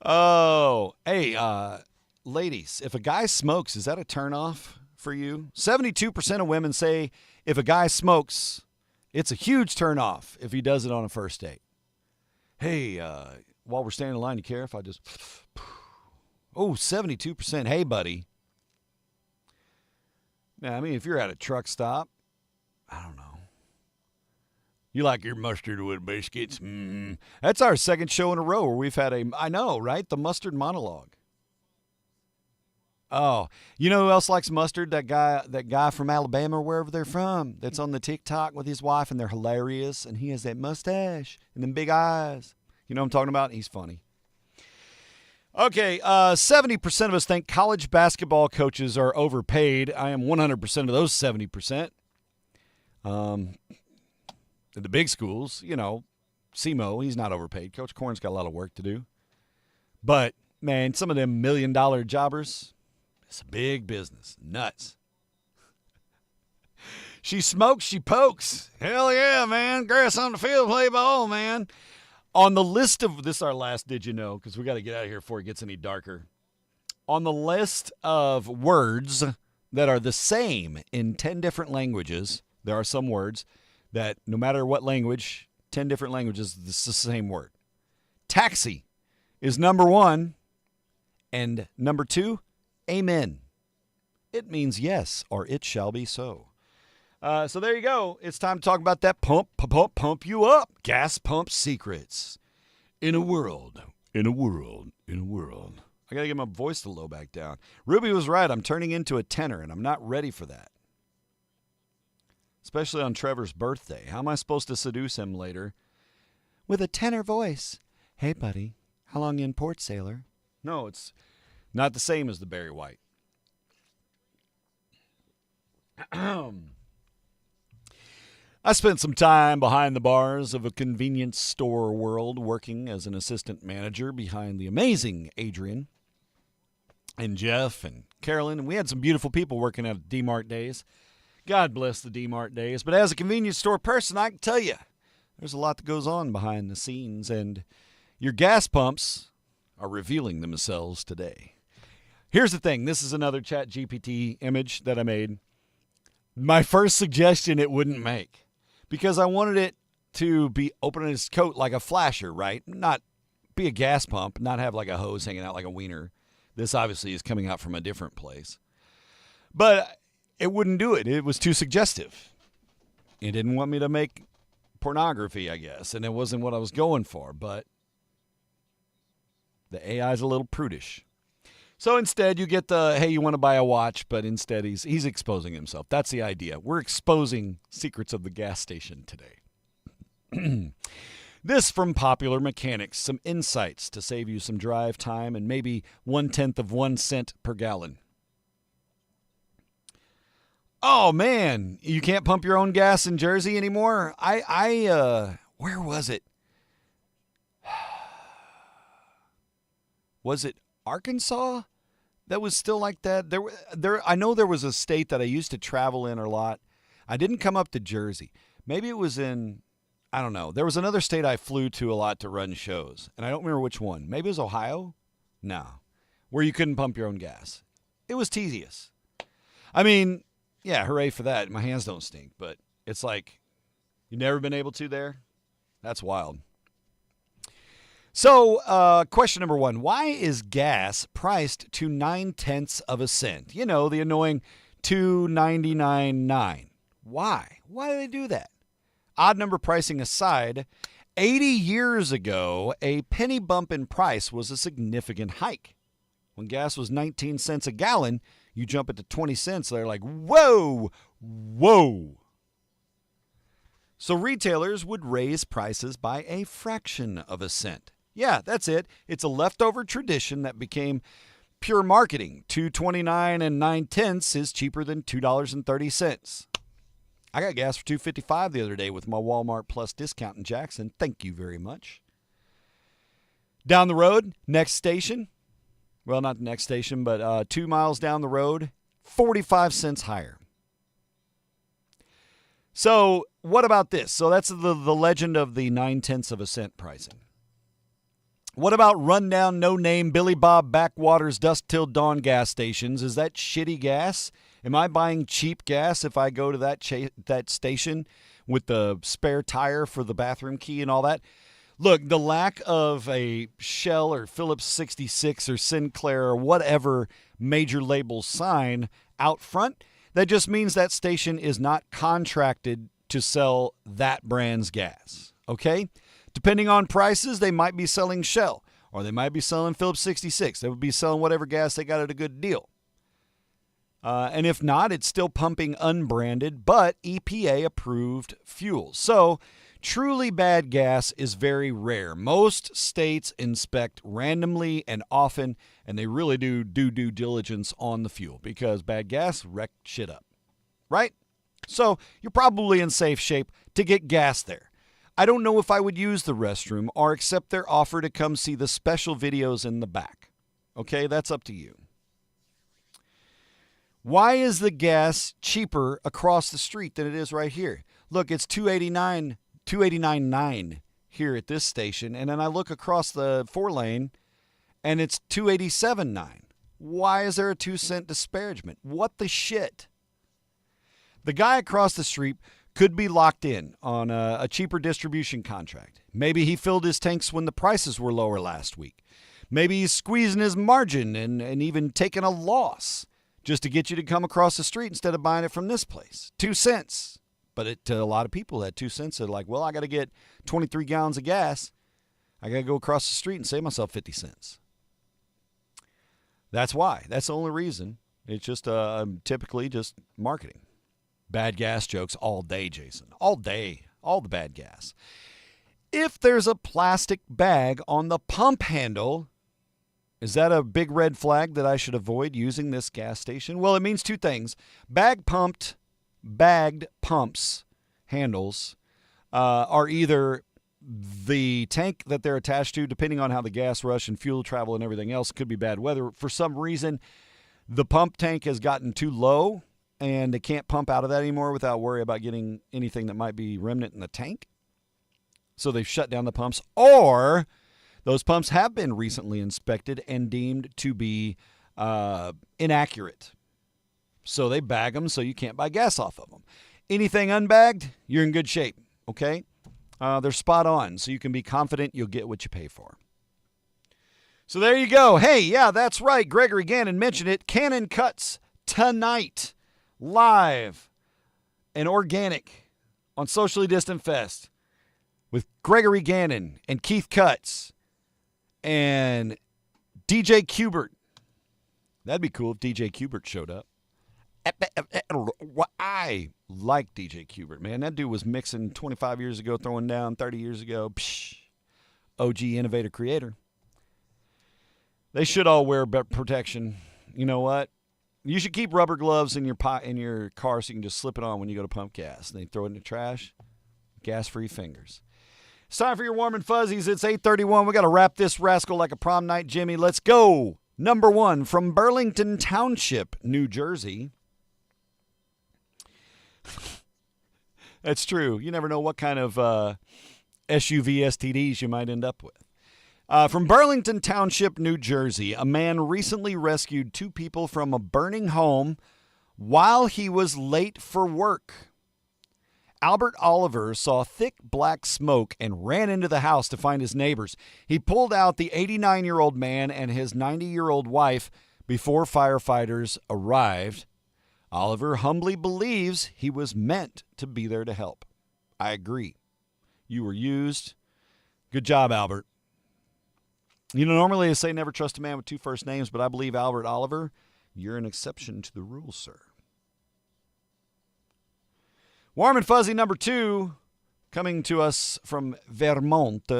Oh, hey, ladies, if a guy smokes, is that a turnoff for you? 72% of women say if a guy smokes, it's a huge turnoff if he does it on a first date. Hey, while we're standing in line, you care if I just... Oh, 72%. Hey, buddy. Now, I mean, if you're at a truck stop, I don't know. You like your mustard with biscuits? That's our second show in a row where we've had I know, right? The mustard monologue. Oh, you know who else likes mustard? That guy from Alabama or wherever they're from that's on the TikTok with his wife, and they're hilarious, and he has that mustache and them big eyes. You know what I'm talking about? He's funny. Okay, 70% of us think college basketball coaches are overpaid. I am 100% of those 70%. At the big schools, you know, SEMO, he's not overpaid. Coach Corn's got a lot of work to do. But, man, some of them $1 million jobbers, it's a big business. Nuts. She smokes, she pokes. Hell yeah, man. Grass on the field, play ball, man. On the list of, this is our last Did You Know, because we got to get out of here before it gets any darker. On the list of words that are the same in 10 different languages, there are some words that no matter what language, 10 different languages, this is the same word. Taxi is number one. And number 2, amen. It means yes, or it shall be so. So there you go. It's time to talk about that pump you up. Gas pump secrets. In a world. I got to get my voice to low back down. Ruby was right. I'm turning into a tenor, and I'm not ready for that. Especially on Trevor's birthday. How am I supposed to seduce him later? With a tenor voice. Hey, buddy. How long in port, sailor? No, it's not the same as the Barry White. I spent some time behind the bars of a convenience store world working as an assistant manager behind the amazing Adrian and Jeff and Carolyn. And we had some beautiful people working at D-Mart days. God bless the D-Mart days. But as a convenience store person, I can tell you, there's a lot that goes on behind the scenes. And your gas pumps are revealing themselves today. Here's the thing. This is another ChatGPT image that I made. My first suggestion it wouldn't make. Because I wanted it to be opening its coat like a flasher, right? Not be a gas pump, not have like a hose hanging out like a wiener. This obviously is coming out from a different place. But it wouldn't do it. It was too suggestive. It didn't want me to make pornography, I guess. And it wasn't what I was going for. But the AI is a little prudish. So instead, you get the, hey, you want to buy a watch, but instead he's exposing himself. That's the idea. We're exposing secrets of the gas station today. This from Popular Mechanics, some insights to save you some drive time and maybe 1/10 of 1 cent per gallon. Oh, man, you can't pump your own gas in Jersey anymore? Where was it? Was it Arkansas that was still like that? I know there was a state that I used to travel in a lot. I didn't come up to Jersey. Maybe it was in, I don't know. There was another state I flew to a lot to run shows, and I don't remember which one. Maybe it was Ohio? No. Where you couldn't pump your own gas. It was tedious. I mean, yeah, hooray for that. My hands don't stink, but it's like, you've never been able to there? That's wild. So, question number 1. Why is gas priced to 9/10 of a cent? You know, the annoying $2.99.9. Why? Why do they do that? Odd number pricing aside, 80 years ago, a penny bump in price was a significant hike. When gas was 19 cents a gallon, you jump it to 20 cents, they're like, whoa. So retailers would raise prices by a fraction of a cent. Yeah, that's it. It's a leftover tradition that became pure marketing. $2.29 and 9/10 is cheaper than $2.30. I got gas for $2.55 the other day with my Walmart Plus discount in Jackson. Thank you very much. Down the road, next station. Well, not the next station, but 2 miles down the road, 45 cents higher. So what about this? So that's the legend of the 9/10 of a cent pricing. What about rundown, no-name, Billy Bob Backwaters Dusk Till Dawn gas stations? Is that shitty gas? Am I buying cheap gas if I go to that station with the spare tire for the bathroom key and all that? Look, the lack of a Shell or Phillips 66 or Sinclair or whatever major label sign out front, that just means that station is not contracted to sell that brand's gas, okay? Depending on prices, they might be selling Shell, or they might be selling Phillips 66. They would be selling whatever gas they got at a good deal. And if not, it's still pumping unbranded, but EPA-approved fuel. So truly bad gas is very rare. Most states inspect randomly and often, and they really do due diligence on the fuel because bad gas wreck shit up, right? So you're probably in safe shape to get gas there. I don't know if I would use the restroom or accept their offer to come see the special videos in the back. Okay, that's up to you. Why is the gas cheaper across the street than it is right here? Look, it's $2.89.9 here at this station, and then I look across the 4-lane, and it's $2.87.9. Why is there a 2-cent disparagement? What the shit? The guy across the street could be locked in on a cheaper distribution contract. Maybe he filled his tanks when the prices were lower last week. Maybe he's squeezing his margin and even taking a loss just to get you to come across the street instead of buying it from this place. 2 cents. But to a lot of people, that 2 cents are like, well, I got to get 23 gallons of gas. I got to go across the street and save myself 50 cents. That's why. That's the only reason. It's just typically just marketing. Bad gas jokes all day, Jason. All day. All the bad gas. If there's a plastic bag on the pump handle, is that a big red flag that I should avoid using this gas station? Well, it means 2 things. Bagged pumps handles are either the tank that they're attached to, depending on how the gas rush and fuel travel and everything else, could be bad weather. For some reason, the pump tank has gotten too low and they can't pump out of that anymore without worry about getting anything that might be remnant in the tank. So they've shut down the pumps, or those pumps have been recently inspected and deemed to be inaccurate. So they bag them so you can't buy gas off of them. Anything unbagged, you're in good shape, okay? They're spot on, so you can be confident you'll get what you pay for. So there you go. Hey, yeah, that's right. Gregory Gannon mentioned it. Cannon Cuts tonight, live and organic on Socially Distant Fest with Gregory Gannon and Keith Cutts and DJ Qbert. That'd be cool if DJ Qbert showed up. I like DJ Qbert, man. That dude was mixing 25 years ago, throwing down 30 years ago. Psh, OG innovator creator. They should all wear protection. You know what? You should keep rubber gloves in your car so you can just slip it on when you go to pump gas. They throw it in the trash. Gas-free fingers. It's time for your warm and fuzzies. It's 8:31. We got to wrap this rascal like a prom night, Jimmy. Let's go. Number 1 from Burlington Township, New Jersey. That's true. You never know what kind of SUV STDs you might end up with. From Burlington Township, New Jersey, a man recently rescued 2 people from a burning home while he was late for work. Albert Oliver saw thick black smoke and ran into the house to find his neighbors. He pulled out the 89-year-old man and his 90-year-old wife before firefighters arrived. Oliver humbly believes he was meant to be there to help. I agree. You were used. Good job, Albert. You know, normally they say never trust a man with 2 first names, but I believe Albert Oliver, you're an exception to the rule, sir. Warm and fuzzy number 2, coming to us from Vermont,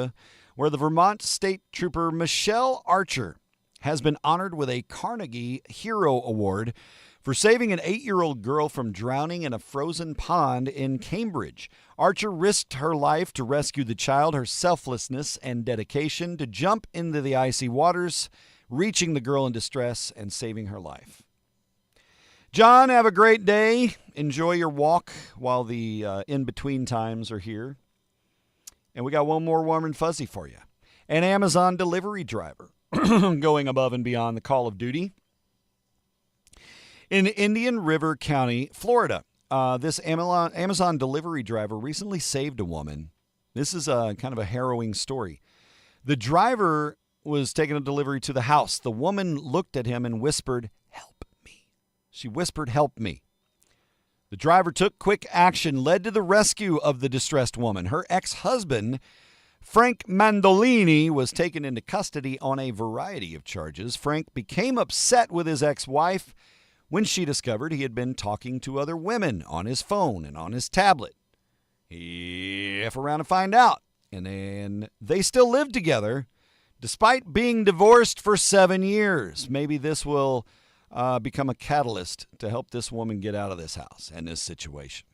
where the Vermont State Trooper Michelle Archer has been honored with a Carnegie Hero Award for saving an 8-year-old girl from drowning in a frozen pond in Cambridge. Archer risked her life to rescue the child. Her selflessness and dedication to jump into the icy waters, reaching the girl in distress and saving her life. John, have a great day. Enjoy your walk while the in-between times are here. And we got one more warm and fuzzy for you. An Amazon delivery driver going above and beyond the call of duty. In Indian River County, Florida, this Amazon delivery driver recently saved a woman. This is kind of a harrowing story. The driver was taking a delivery to the house. The woman looked at him and whispered, "Help me." She whispered, "Help me." The driver took quick action, led to the rescue of the distressed woman. Her ex-husband, Frank Mandolini, was taken into custody on a variety of charges. Frank became upset with his ex-wife when she discovered he had been talking to other women on his phone and on his tablet. He F around and find out. And then they still live together despite being divorced for 7 years. Maybe this will become a catalyst to help this woman get out of this house and this situation.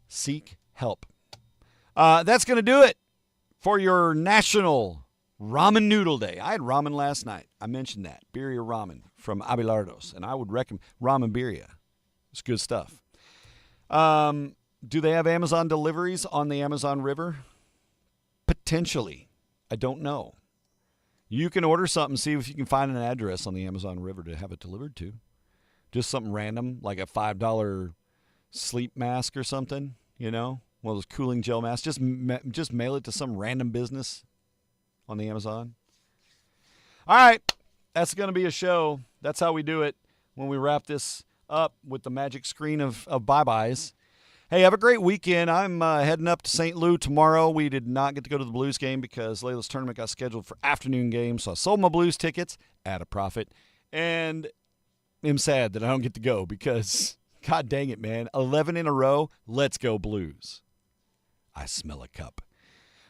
Seek help. That's going to do it for your National Ramen Noodle Day. I had ramen last night. I mentioned that. Birria ramen from Abelardo's. And I would recommend ramen birria. It's good stuff. Do they have Amazon deliveries on the Amazon River? Potentially. I don't know. You can order something, see if you can find an address on the Amazon River to have it delivered to. Just something random, like a $5 sleep mask or something, you know? One of those cooling gel masks. Just mail it to some random business. on the Amazon. All right, that's going to be a show. That's how we do it when we wrap this up with the magic screen of bye-byes. Hey, have a great weekend. I'm heading up to St. Louis tomorrow. We did not get to go to the Blues game because Layla's tournament got scheduled for afternoon games, so I sold my Blues tickets at a profit, and I'm sad that I don't get to go because, God dang it, man, 11 in a row. Let's go Blues. I smell a cup.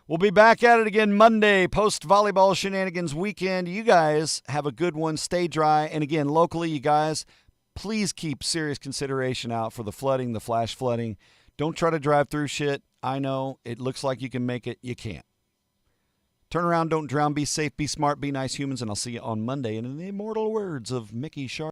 We'll be back at it again Monday, post-volleyball shenanigans weekend. You guys have a good one. Stay dry. And again, locally, you guys, please keep serious consideration out for the flooding, the flash flooding. Don't try to drive through shit. I know it looks like you can make it. You can't. Turn around, don't drown, be safe, be smart, be nice humans, and I'll see you on Monday. And in the immortal words of Mickey Sharp.